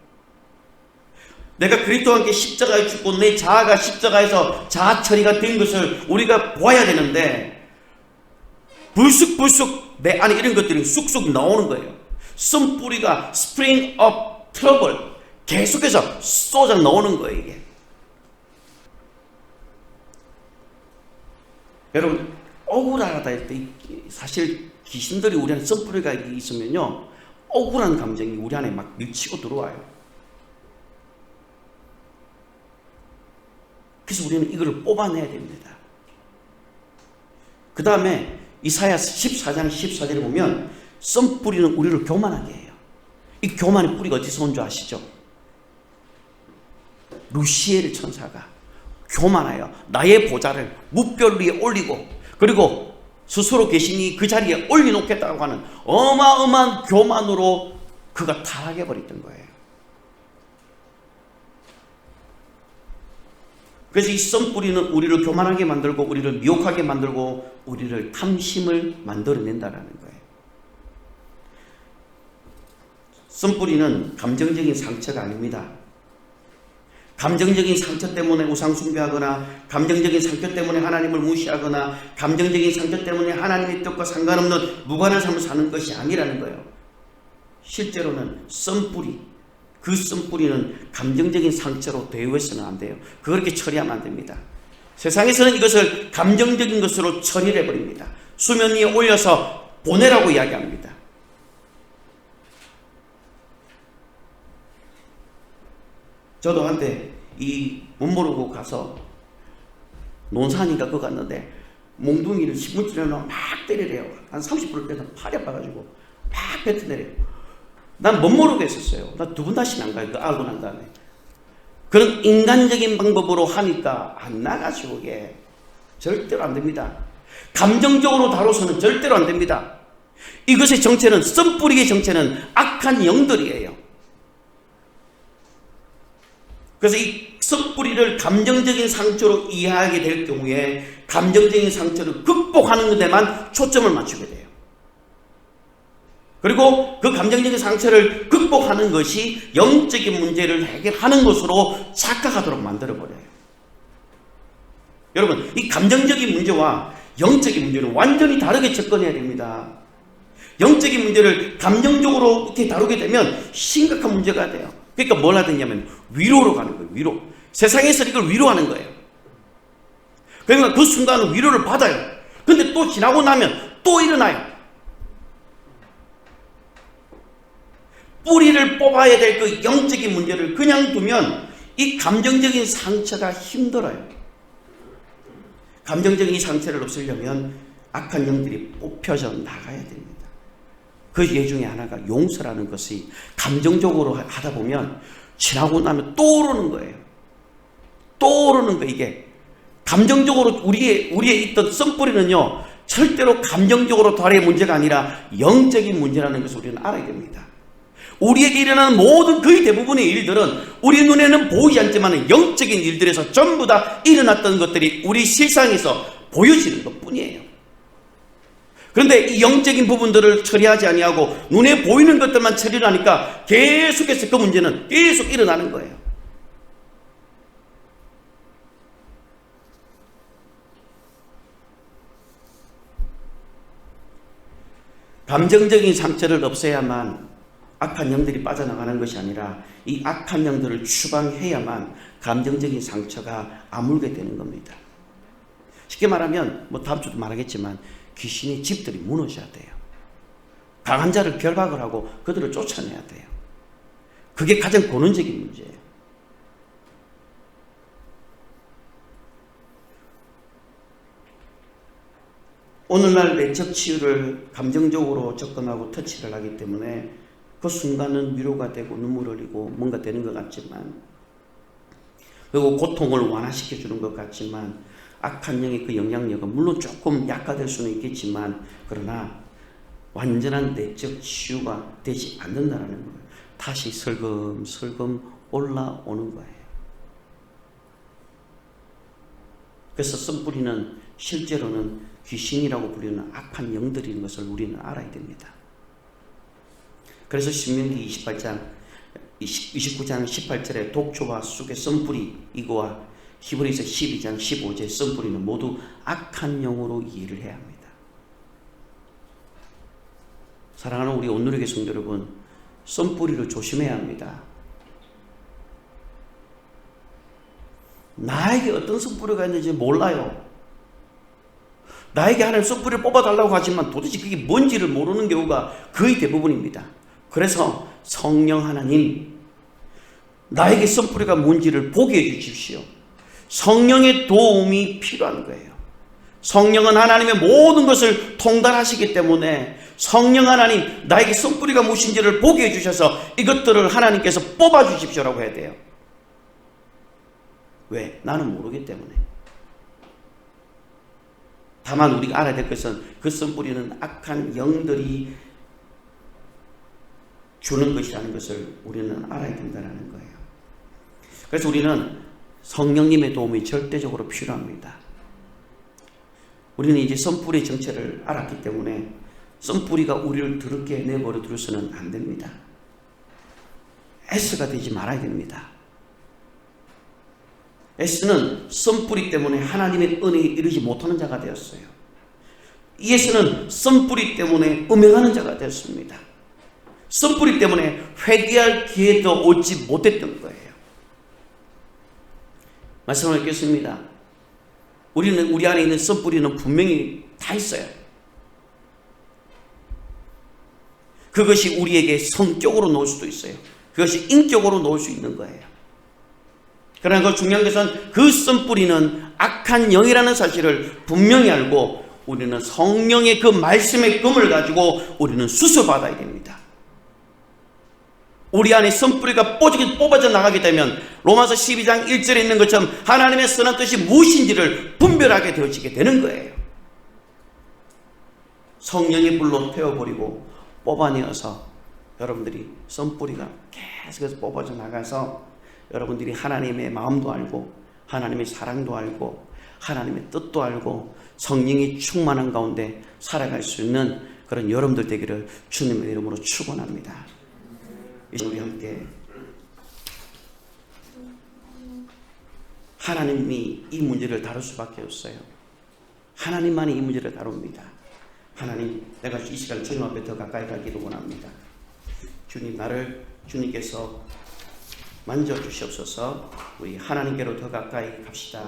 내가 그리스도와 함께 십자가에 죽고 내 자아가 십자가에서 자아 처리가 된 것을 우리가 보아야 되는데, 불쑥불쑥 내 안에 이런 것들이 쑥쑥 나오는 거예요. 쓴뿌리가 spring of trouble, 계속해서 쏟아 나오는 거예요. 이게 여러분, 억울하다 할 때 사실 귀신들이 우리 안에 쓴뿌리가 있으면요 억울한 감정이 우리 안에 막 밀치고 들어와요. 그래서 우리는 이걸 뽑아내야 됩니다. 그 다음에 이사야 14장 14절에 보면 쓴뿌리는 우리를 교만하게 해요. 이 교만의 뿌리가 어디서 온 줄 아시죠? 루시엘 천사가 교만하여 나의 보좌를 무별 위에 올리고, 그리고 스스로 계시니 그 자리에 올려놓겠다고 하는 어마어마한 교만으로 그가 타락해버렸던 거예요. 그래서 이 쓴뿌리는 우리를 교만하게 만들고 우리를 미혹하게 만들고 우리를 탐심을 만들어낸다는 거예요. 쓴뿌리는 감정적인 상처가 아닙니다. 감정적인 상처 때문에 우상 숭배하거나, 감정적인 상처 때문에 하나님을 무시하거나, 감정적인 상처 때문에 하나님의 뜻과 상관없는 무관한 삶을 사는 것이 아니라는 거예요. 실제로는 쓴뿌리, 그 쓴뿌리는 감정적인 상처로 대우해서는 안 돼요. 그렇게 처리하면 안 됩니다. 세상에서는 이것을 감정적인 것으로 처리를 해버립니다. 수면 위에 올려서 보내라고 이야기합니다. 저도 한때 이 못 모르고 가서 논산인가 그거 갔는데 몽둥이를 신문지를 막 때리래요. 한 30분을 때서 팔이 아파가지고 막 뱉어내래요. 난 못 모르고 했었어요. 나 두 번 다시는 안 가요. 그거 알고 난 다음에. 그런 인간적인 방법으로 하니까 안 나가죠. 그게 절대로 안 됩니다. 감정적으로 다뤄서는 절대로 안 됩니다. 이것의 정체는, 쓴뿌리의 정체는 악한 영들이에요. 그래서 이 쓴뿌리를 감정적인 상처로 이해하게 될 경우에 감정적인 상처를 극복하는 데만 초점을 맞추게 돼요. 그리고 그 감정적인 상처를 극복하는 것이 영적인 문제를 해결하는 것으로 착각하도록 만들어버려요. 여러분, 이 감정적인 문제와 영적인 문제는 완전히 다르게 접근해야 됩니다. 영적인 문제를 감정적으로 이렇게 다루게 되면 심각한 문제가 돼요. 그러니까 뭘 해야 되냐면 위로로 가는 거예요. 위로. 세상에서 이걸 위로하는 거예요. 그러니까 그 순간은 위로를 받아요. 근데 또 지나고 나면 또 일어나요. 뿌리를 뽑아야 될 그 영적인 문제를 그냥 두면 이 감정적인 상처가 힘들어요. 감정적인 상처를 없애려면 악한 영들이 뽑혀져 나가야 됩니다. 그 예 중에 하나가 용서라는 것이 감정적으로 하다 보면 지나고 나면 또 오르는 거예요. 또 오르는 거예요. 이게 감정적으로 우리의 있던 쓴뿌리는요 절대로 감정적으로 다루의 문제가 아니라 영적인 문제라는 것을 우리는 알아야 됩니다. 우리에게 일어나는 모든 거의 대부분의 일들은 우리 눈에는 보이지 않지만 영적인 일들에서 전부 다 일어났던 것들이 우리 실상에서 보여지는 것 뿐이에요. 그런데 이 영적인 부분들을 처리하지 아니하고 눈에 보이는 것들만 처리를 하니까 계속해서 그 문제는 계속 일어나는 거예요. 감정적인 상처를 없애야만 악한 영들이 빠져나가는 것이 아니라 이 악한 영들을 추방해야만 감정적인 상처가 아물게 되는 겁니다. 쉽게 말하면 다음 주도 말하겠지만 귀신의 집들이 무너져야 돼요. 강한 자를 결박을 하고 그들을 쫓아내야 돼요. 그게 가장 근원적인 문제예요. 오늘날 내적 치유를 감정적으로 접근하고 터치를 하기 때문에 그 순간은 위로가 되고 눈물을 흘리고 뭔가 되는 것 같지만, 그리고 고통을 완화시켜 주는 것 같지만, 악한 영의 그 영향력은 물론 조금 약화될 수는 있겠지만, 그러나 완전한 내적 치유가 되지 않는다는 거예요. 다시 슬금슬금 올라오는 거예요. 그래서 쓴뿌리는 실제로는 귀신이라고 불리는 악한 영들인 것을 우리는 알아야 됩니다. 그래서 신명기 29장 18절에 독초와 쑥의 쓴뿌리 이거와 히브리서 12장 15절의 쓴뿌리는 모두 악한 영으로 이해를 해야 합니다. 사랑하는 우리 온누리교회 성도 여러분, 쓴뿌리를 조심해야 합니다. 나에게 어떤 쓴뿌리가 있는지 몰라요. 나에게 하나님 쓴뿌리를 뽑아달라고 하지만 도대체 그게 뭔지를 모르는 경우가 거의 대부분입니다. 그래서 성령 하나님, 나에게 쓴뿌리가 뭔지를 보게 해주십시오. 성령의 도움이 필요한 거예요. 성령은 하나님의 모든 것을 통달하시기 때문에 성령 하나님, 나에게 쓴뿌리가 무엇인지를 보게 해주셔서 이것들을 하나님께서 뽑아주십시오라고 해야 돼요. 왜? 나는 모르기 때문에. 다만 우리가 알아야 될 것은 그 쓴뿌리는 악한 영들이 주는 것이라는 것을 우리는 알아야 된다는 거예요. 그래서 우리는 성령님의 도움이 절대적으로 필요합니다. 우리는 이제 쓴뿌리의 정체를 알았기 때문에 쓴뿌리가 우리를 더럽게 내버려 두서는 안 됩니다. S가 되지 말아야 됩니다. S는 쓴뿌리 때문에 하나님의 은혜에 이르지 못하는 자가 되었어요. S는 쓴뿌리 때문에 음행하는 자가 되었습니다. 쓴뿌리 때문에 회개할 기회도 얻지 못했던 거예요. 말씀을 읽겠습니다. 우리 안에 있는 쓴뿌리는 분명히 다 있어요. 그것이 우리에게 성격으로 놓을 수도 있어요. 그것이 인격으로 놓을 수 있는 거예요. 그러나 그 중요한 것은 그 쓴뿌리는 악한 영이라는 사실을 분명히 알고 우리는 성령의 그 말씀의 금을 가지고 우리는 수술받아야 됩니다. 우리 안에 쓴뿌리가 뽑아져 나가게 되면 로마서 12장 1절에 있는 것처럼 하나님의 선한 뜻이 무엇인지를 분별하게 되어지게 되는 거예요. 성령의 불로 태워버리고 뽑아내어서 여러분들이 쓴뿌리가 계속해서 뽑아져 나가서 여러분들이 하나님의 마음도 알고 하나님의 사랑도 알고 하나님의 뜻도 알고 성령이 충만한 가운데 살아갈 수 있는 그런 여러분들 되기를 주님의 이름으로 축원합니다. 이제 우리 함께 하나님이 이 문제를 다룰 수밖에 없어요. 하나님만이 이 문제를 다룹니다. 하나님, 내가 이 시간 주님 앞에 더 가까이 가기를 원합니다. 주님, 나를 주님께서 만져주시옵소서. 우리 하나님께로 더 가까이 갑시다.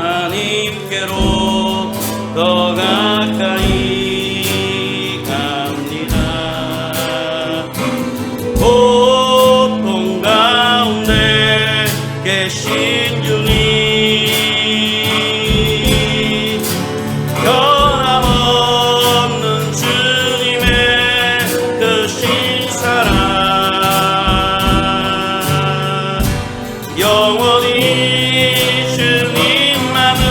하나님께로 더 가까이 고통 가운데 계신 주님, 변함없는 주님의 크신 사랑, 영원히 주님만을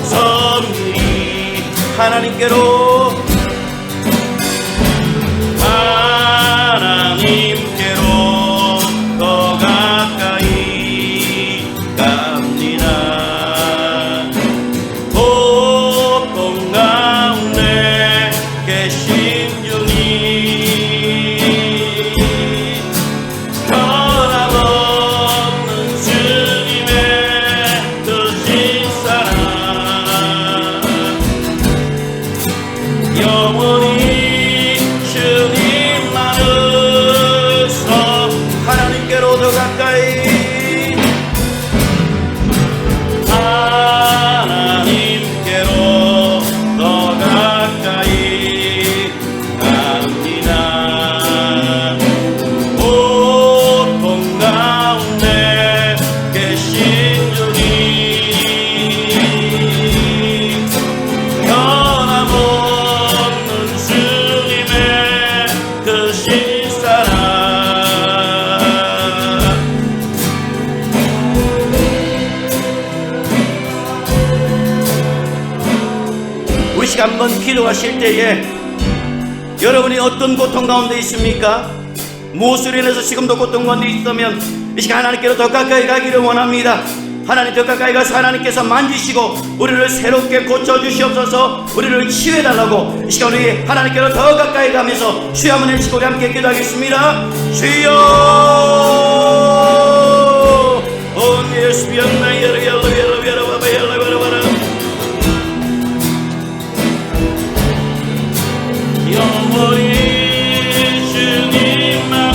섭리. 하나님께로 더 가까이 갑니다. 고통 가운데 계신 주님, 변함없는 주님의 크신 사랑, 한번 기도하실 때에 여러분이 어떤 고통 가운데 있습니까? 무엇으로 인해서 지금도 고통 가운데 있으면 이 시간 하나님께로 더 가까이 가기를 원합니다. 하나님 더 가까이 가서 하나님께서 만지시고 우리를 새롭게 고쳐주시옵소서. 우리를 치유해달라고 이 시간 우리 하나님께로 더 가까이 가면서 주여 한번 외치고 우리 함께 기도하겠습니다. 주여 온 예수 연나 영원히 주님만을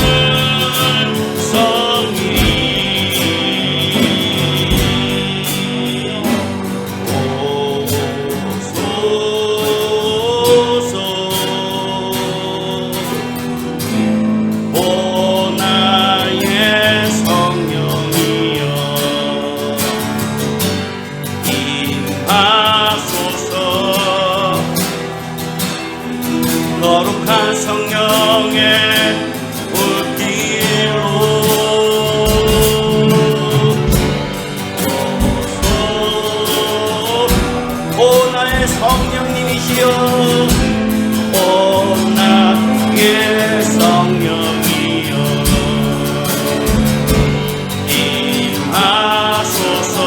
성이 오소서. 오 나의 성령이여 임하소서. 거룩한 성령의 불길로 오 나의 성령님이시여 오 나의 성령이여 임하소서.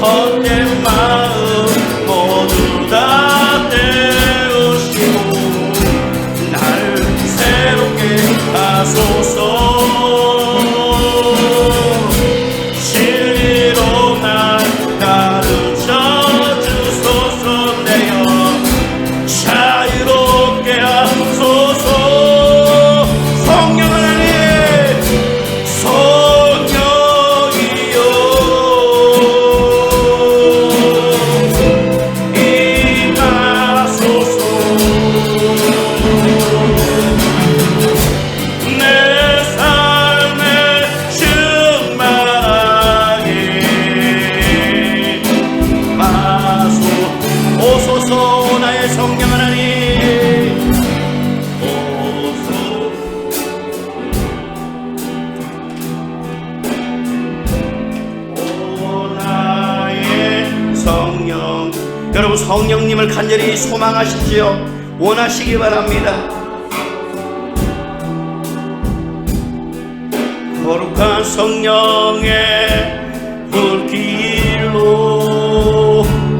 헛된 마음 모두 다 떼우시고 나를 새롭게 하소서. 진리로 날 가르쳐 주소서. 내여 자유롭게 하소서. 성령 하나님 성령 하나님 오 나의 성령. 여러분 성령님을 간절히 소망하십시오. 원하시기 바랍니다. 거룩한 성령의 불길로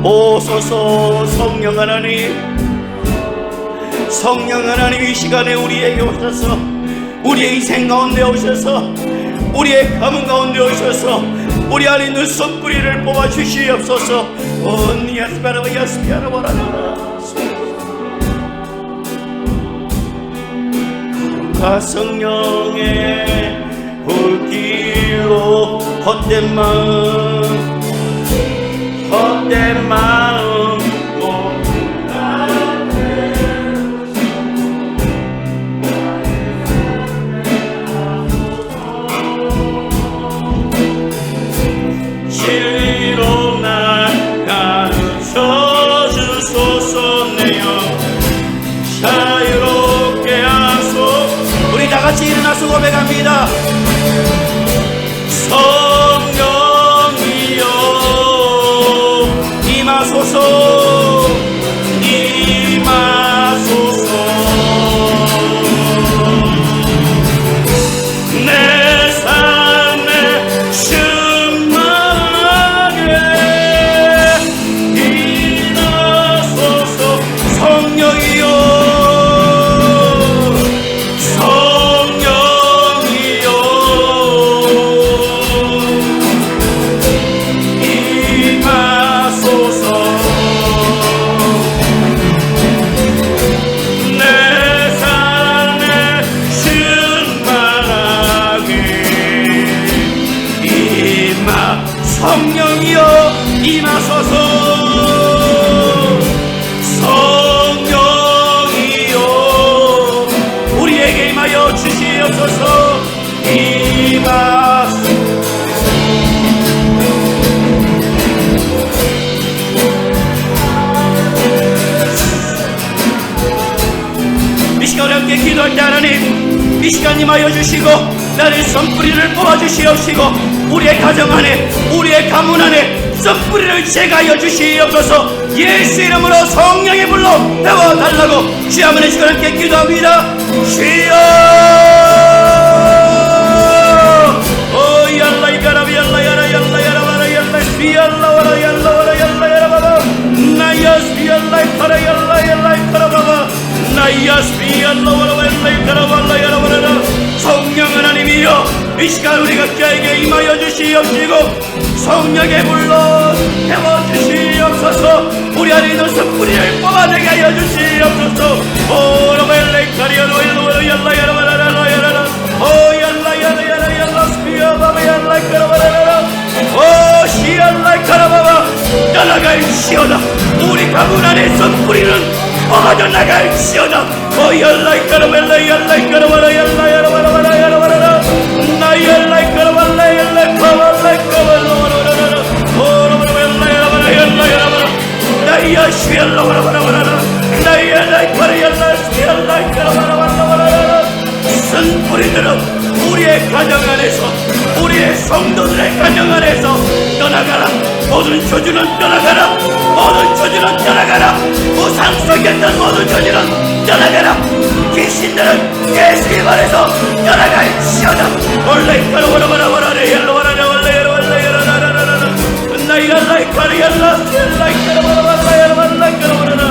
오소서. 성령 하나님, 성령 하나님 이 시간에 우리에게 오셔서 우리의 인생 가운데 오셔서 우리의 가문 가운데 오셔서 우리 안에 있는 숯불이를 뽑아 주시옵소서. 온니아스바라바 야스피아라바라라. 거룩한 성령의 불길로 헛된 마음 헛된 마음 진리로 날 가르쳐 주소서. 내여 자유롭게 하소서. 우리 다같이 일어나서 고백합니다. 성령이여 임하소서. 임하소서. 내 삶에 충만하게 임하소서. 성령이여 성령이여 임하소서. 내 삶에 충만하게 성령이여 임하소서. 성령이여 우리에게 임하여 주시옵소서. 임하소서. 이 시간에 함께 기도할 때 하나님 이 시간 임하여 주시고 나의 선뿌리를 뽑아주시옵시고 우리의 가정 안에 우리의 가문 안에 선뿌리를 제거하여 주시옵소서. 예수 이름으로 성령의 불로 태워달라고 주여 한번 시간 함께 기도합니다. 주여 얄라이가라비 얄라야라 얄라야라바라 얄라이스비 얄라와라 얄라와라 얄라야라바바 나야스비 얄라이카라 얄라야라이카라바바 나야스비 얄라와라 얄라이카라바라 야라바라. 성령 하나님이여 이 시간 우리 각자에게 임하여 주시옵시고 성령의 불로 태워주시옵소서. 우리 안에 있는 선뿌리를 뽑아내게 하여 주시옵소서. 오 라벨레카리아노 일로와라 얄라야라바라라야라라 오 얄라야라야라 얄라스비야 바바 얄라이카라바라라 오 시얄라이카라바바 떠나갈지어다. 우리 가문 안에 선뿌리는 뽑아져 나갈지어다. 오 얄라이카라벨라 얄라이카라바라 얄라야라바라바라 야라바라라 나 얄라이카라발라 얄라이카발라이카발라바라바라라 오 라바라벨라 야라바라 얄라야라바라 나이야 시얄라바라바라바라라 나이야 라이카라 얄라스비 얄라이카라바라바라바라라. 선뿌리들은 우리의 가정 안에서 우리의 성도들의 가정 안에서 떠나가라. 모든 저주는 떠나가라. 모든 저주는 떠나가라. 우상 속였던 모든 저주는 떠나가라. 귀신들은 예수의 말에서 떠나갈지어다. 올라이카라바라바라바라레 얄라바라레 올라야라발라야라라라라라 나이랄라이카라 얄라스엘라이카라바라바라야라발라이카라바라라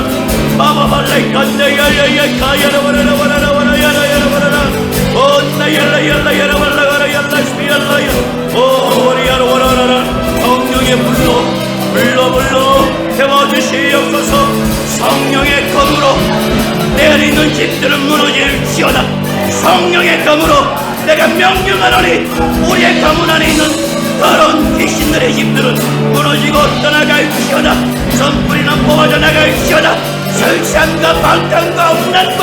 마마발라이카야야야야야야라바라라바라라바라야라바라라 오 나얄라얄라야라발라바라얄라스비얄라야 오 와리야라바라라라. 성령의 불로 태워주시옵소서. 성령의 검으로 내 안에 있는 집들은 무너질지어다. 성령의 검으로 내가 명령하노니 우리의 가문 안에 있는 더러운 귀신들의 집들은 무너지고 떠나갈지어다. 선뿌리는 뽑아져 나갈지어다. 설치함과 방탕과 음란과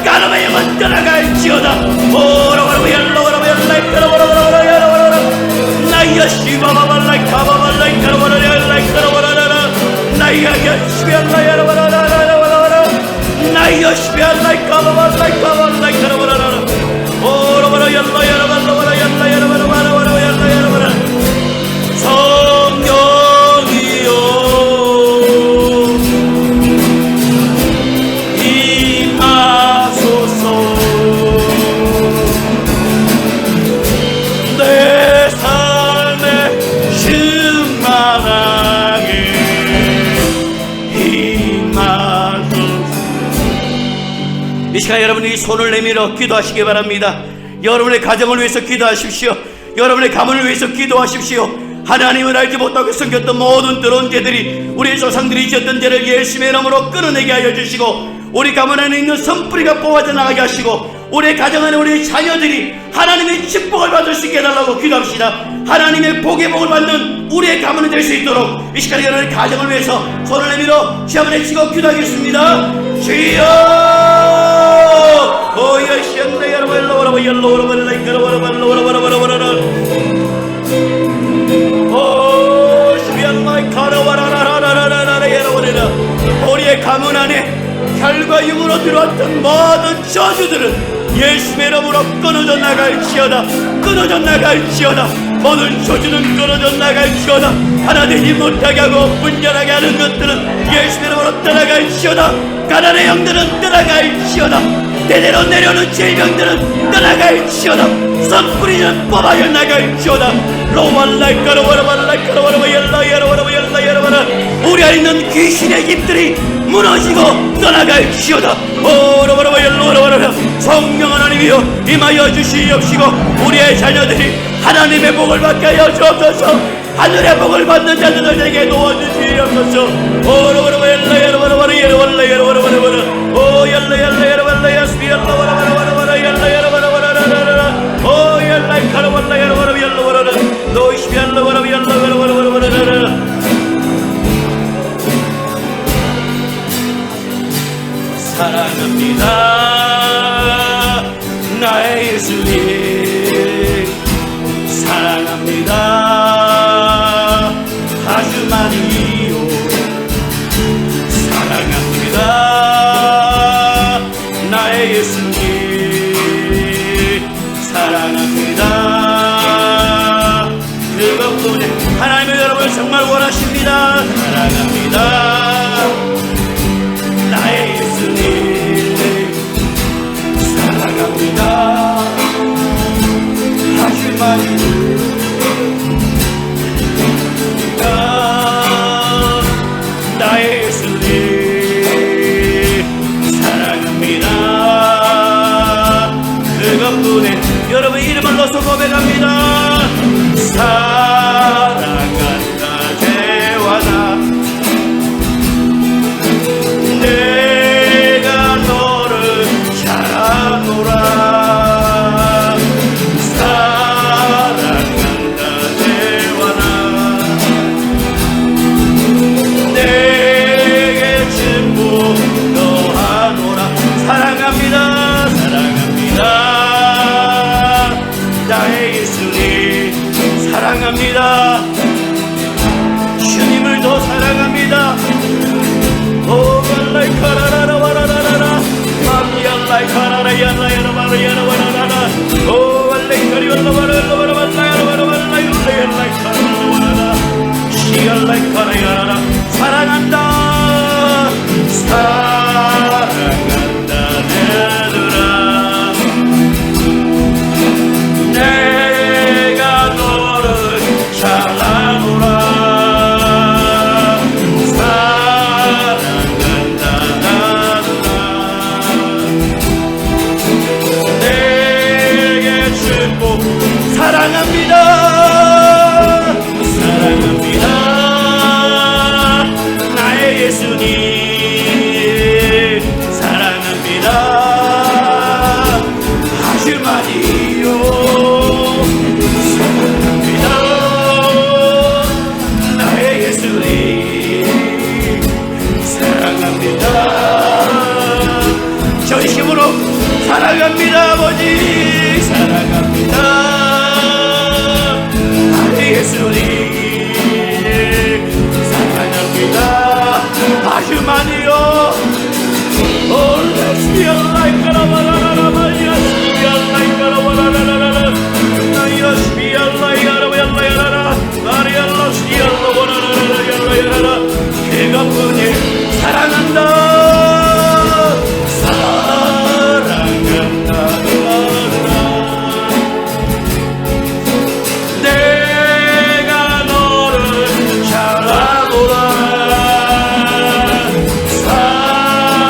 까름의 영은 떠나갈지어다. 오라바라바 얄라바라바 얄라이카라바라바라바라 야라바라라 나이야 시바바발라이카바발라이카라바라라 얄라이카라바라라 나이야 시비알라야라바라라라라라 나이야 시비알라이카바발라이카발라이카라바라라 오라바라 얄라야라바라바라 얄라야라바라바라바라 얄라야라바라. 성령이여 임하소서. 내 삶의 충만하게 임하소서. 이 시간 여러분이 손을 내밀어 기도하시기 바랍니다. 여러분의 가정을 위해서 기도하십시오. 여러분의 가문을 위해서 기도하십시오. 하나님을 알지 못하고 숨겼던 모든 더러운 죄들이 우리의 조상들이 지었던 죄를 예수의 이름으로 끊어내게 하여 주시고 우리 가문 안에 있는 선뿌리가 뽑아져 나가게 하시고 우리의 가정 안에 우리의 자녀들이 하나님의 축복을 받을 수 있게 해달라고 기도합시다. 하나님의 복의 복을 받는 우리의 가문이 될 수 있도록 이 시간에 여러분의 가정을 위해서 손을 내밀어 시험을 해치고 기도하겠습니다. 주여 오야 시험내 여러분 얄라와라바라바라바라바라바라바라바라바라바라바라바라바라 오 시비알라이 카라와라라라라라라라 여러분이라 우리의 가문 안에 혈과 육으로 들어왔던 모든 저주들은 예수의 이름으로 끊어져 나갈지어다. 끊어져 나갈지어다. 모든 저주는 끊어져 나갈지어다. 하나 되지 못하게 하고 분열하게 하는 것들은 예수의 이름으로 떠나갈지어다. 가난의 영들은 떠나갈지어다. 대대로 내려오는 질병들은 떠나갈지어다. 선뿌리는 뽑아져 나갈지어다. 로말라이카로와라발라이카로와라바 얄라야라와라바 얄라야라와라 우리 안에 있는 귀신의 집들이 무너지고 떠나갈지어다. 오라바라바 얄라와라와라 성령 하나님이여 임하여 주시옵시고 우리의 자녀들이 하나님의 복을 받게 하여 주옵소서. 하늘의 복을 받는 자들에게 도와주시옵소서. 오라바라바 얄라야라와라바라 얄라야라와라바라바라 오 얄라야라와라바라 야스비얄라와라바라바라 얄라야라와라바라라라라 오 얄라이카라와라야라와라 얄라와라라 노이시비얄라와라바 얄라와라바라바라라라. 사랑합니다 나의 예수님 사랑합니다 아주 많이요 사랑합니다 나의 예수님 예수님 사랑합니다. 그것뿐에 여러분 이름을 넣어서 고백합니다. 사랑한다 죄와나 내가 너를 잘 아노라. 사랑한다 죄와나 내게 전부 너하노라. 사랑합니다. 사랑합니다. 나의 예수님 사랑합니다. 주님을 더 사랑합니다. 오 갈라이카라라라 와라라라라 마미알라이카라라 야라야라 마라야라 와라라라 오 갈라이카리 와라와라라 와라와라라 와라와라라라라라라라라라라 시갈라이카라 야라라 사랑한다. 사랑한다 내들아 내가 너를 잘 아노라. 사랑한다 나누라 내게 주고 사랑합니다. 사랑합니다. 나의 예수님 사랑합니다. 아주 많이요. 사랑합니다. 나의 예수님 사랑합니다. 전심으로 사랑합니다. 아버지 사랑합니다. 나의 예수님 사랑합니다. 아주 많이요. 그것뿐이 사랑한다. 사랑한다 내가 너를 잘 아노라.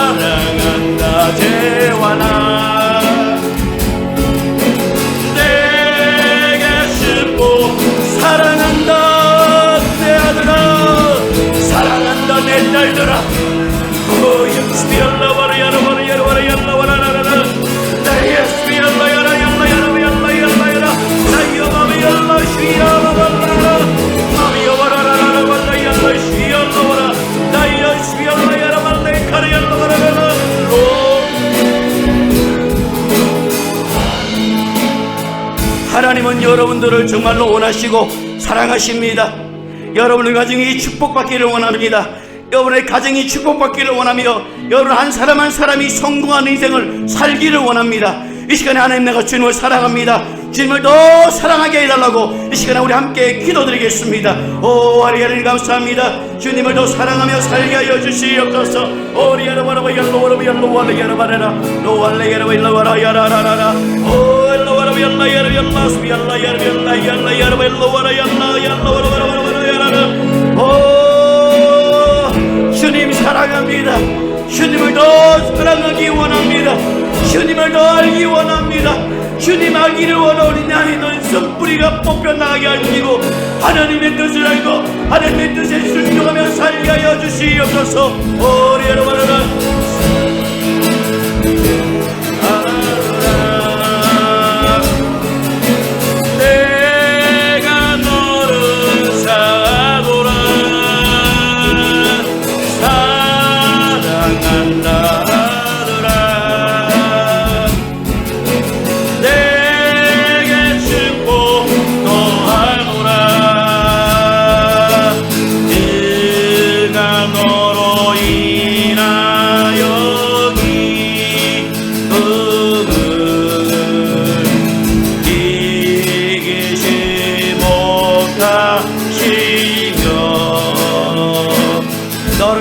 사랑한다 대화나 내게 싣고 사랑한다 내 아들아. 사랑한다 내 딸들아. 오 예수비 알라와라 야라와라 야라와라 야라와라라라 나 예수비 알라 야라 야라 야라 야라 야라 야라 나이여 마미 알라 시야라와라라 마미 여와라라라 와라 야라 시야라와라 나이여 시비 알라 야라 말레 카라 야라와라라라 로. 하나님은 여러분들을 정말로 원하시고 사랑하십니다. 여러분의 가정이 축복받기를 원합니다. 여러분의 가정이 축복받기를 원하며 여러분 한 사람 한 사람이 성공하는 인생을 살기를 원합니다. 이 시간에 하나님 내가 주님을 사랑합니다. 주님을 더 사랑하게 해달라고 이 시간에 우리 함께 기도드리겠습니다. 오 하나님 감사합니다. 주님을 더 사랑하며 살게 하여 주시옵소서. 오리야라바라바 yar로와라바 yar로와라 야라바라라 노알레 야라바 일로와라 야라라라라 오 일로와라 야라 야라 야라스비 야라 야라 야라 야라 야라바 일로와라 야라 야라와라와라와라 야라라 오 주님 사랑합니다. 주님을 더 사랑하기 원합니다. 주님을 더 알기 원합니다. 주님 알기를 원하오니 나의 눈썹뿌리가 뽑혀나가게 하시고 하나님의 뜻을 알고 하나님의 뜻에 순종하며 살게 하여 주시옵소서. 오리야라바라라 내가 너를 사랑하노라. 사랑한다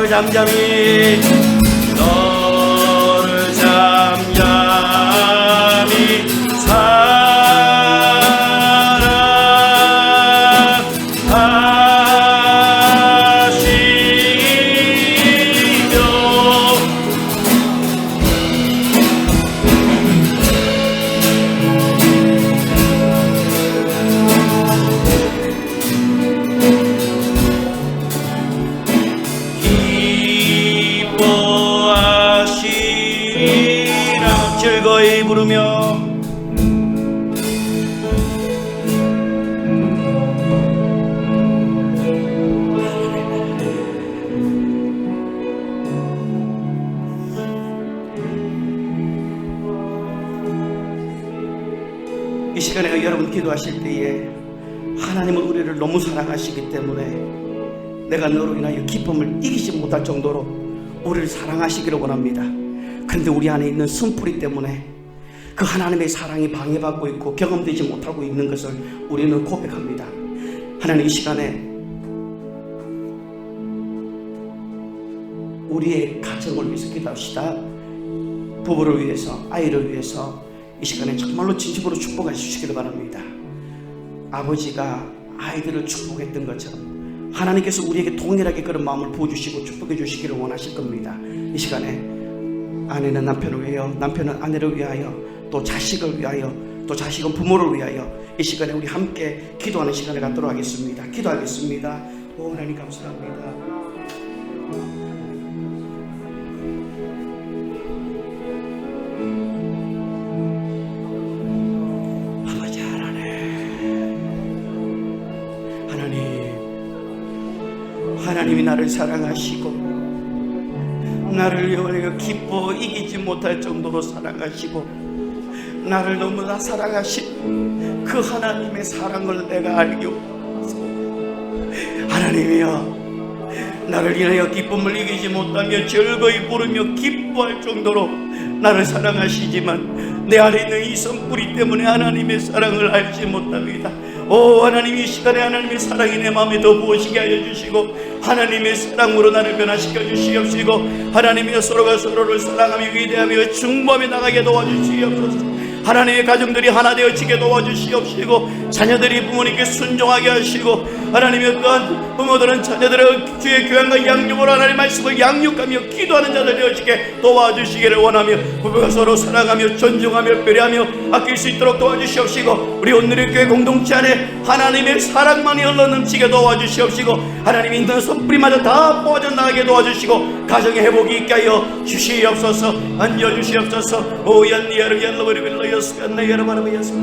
잠잠히 너를 잠잠히 사랑하시니 기뻐하시리라. 즐거이 부르며 이 시간에 여러분 기도하실 때에 하나님은 우리를 너무 사랑하시기 때문에 내가 너로 인하여 기쁨을 이기지 못할 정도로 우리를 사랑하시기를 원합니다. 그런데 우리 안에 있는 순풀이 때문에 그 하나님의 사랑이 방해받고 있고 경험되지 못하고 있는 것을 우리는 고백합니다. 하나님, 이 시간에 우리의 가정을 위해서 기도합시다. 부부를 위해서, 아이를 위해서 이 시간에 정말로 진심으로 축복해 주시기를 바랍니다. 아버지가 아이들을 축복했던 것처럼 하나님께서 우리에게 동일하게 그런 마음을 부어주시고 축복해 주시기를 원하실 겁니다. 이 시간에 아내는 남편을 위하여, 남편은 아내를 위하여, 또 자식을 위하여, 또 자식은 부모를 위하여 이 시간에 우리 함께 기도하는 시간을 갖도록 하겠습니다. 기도하겠습니다. 오 하나님 감사합니다. 하나님이 나를 사랑하시고 나를 위하여 기뻐 이기지 못할 정도로 사랑하시고 나를 너무나 사랑하신 그 하나님의 사랑을 내가 알게 하소서. 하나님이여, 나를 인하여 기쁨을 이기지 못하며 즐거이 부르며 기뻐할 정도로 나를 사랑하시지만 내 안에 있는 이 성뿌리 때문에 하나님의 사랑을 알지 못합니다. 오 하나님, 이 시간에 하나님의 사랑이 내 마음에 더 부어지게 하여 주시고 하나님의 사랑으로 나를 변화시켜 주시옵시고 하나님이여, 서로가 서로를 사랑하며 위대하며 중보하며 나가게 도와주시옵소서. 하나님의 가정들이 하나 되어지게 도와주시옵시고 자녀들이 부모님께 순종하게 하시고 하나님의 또한 부모들은 자녀들의 주의 교양과 양육으로 하나님의 말씀을 양육하며 기도하는 자들 되어지게 도와주시기를 원하며 부부가 서로 사랑하며 존중하며 배려하며 아낄 수 있도록 도와주시옵시고 우리 오늘의 교회 공동체 안에 하나님의 사랑만이 흘러넘치게 도와주시옵시고 하나님이 있는 손뿌리마저 다 뻗어나가게 도와주시고 가정의 회복이 있게 하여 주시옵소서. 앉아주시옵소서. 오얀니아를 열러버리고 열러였으면 내 여러분을 위해서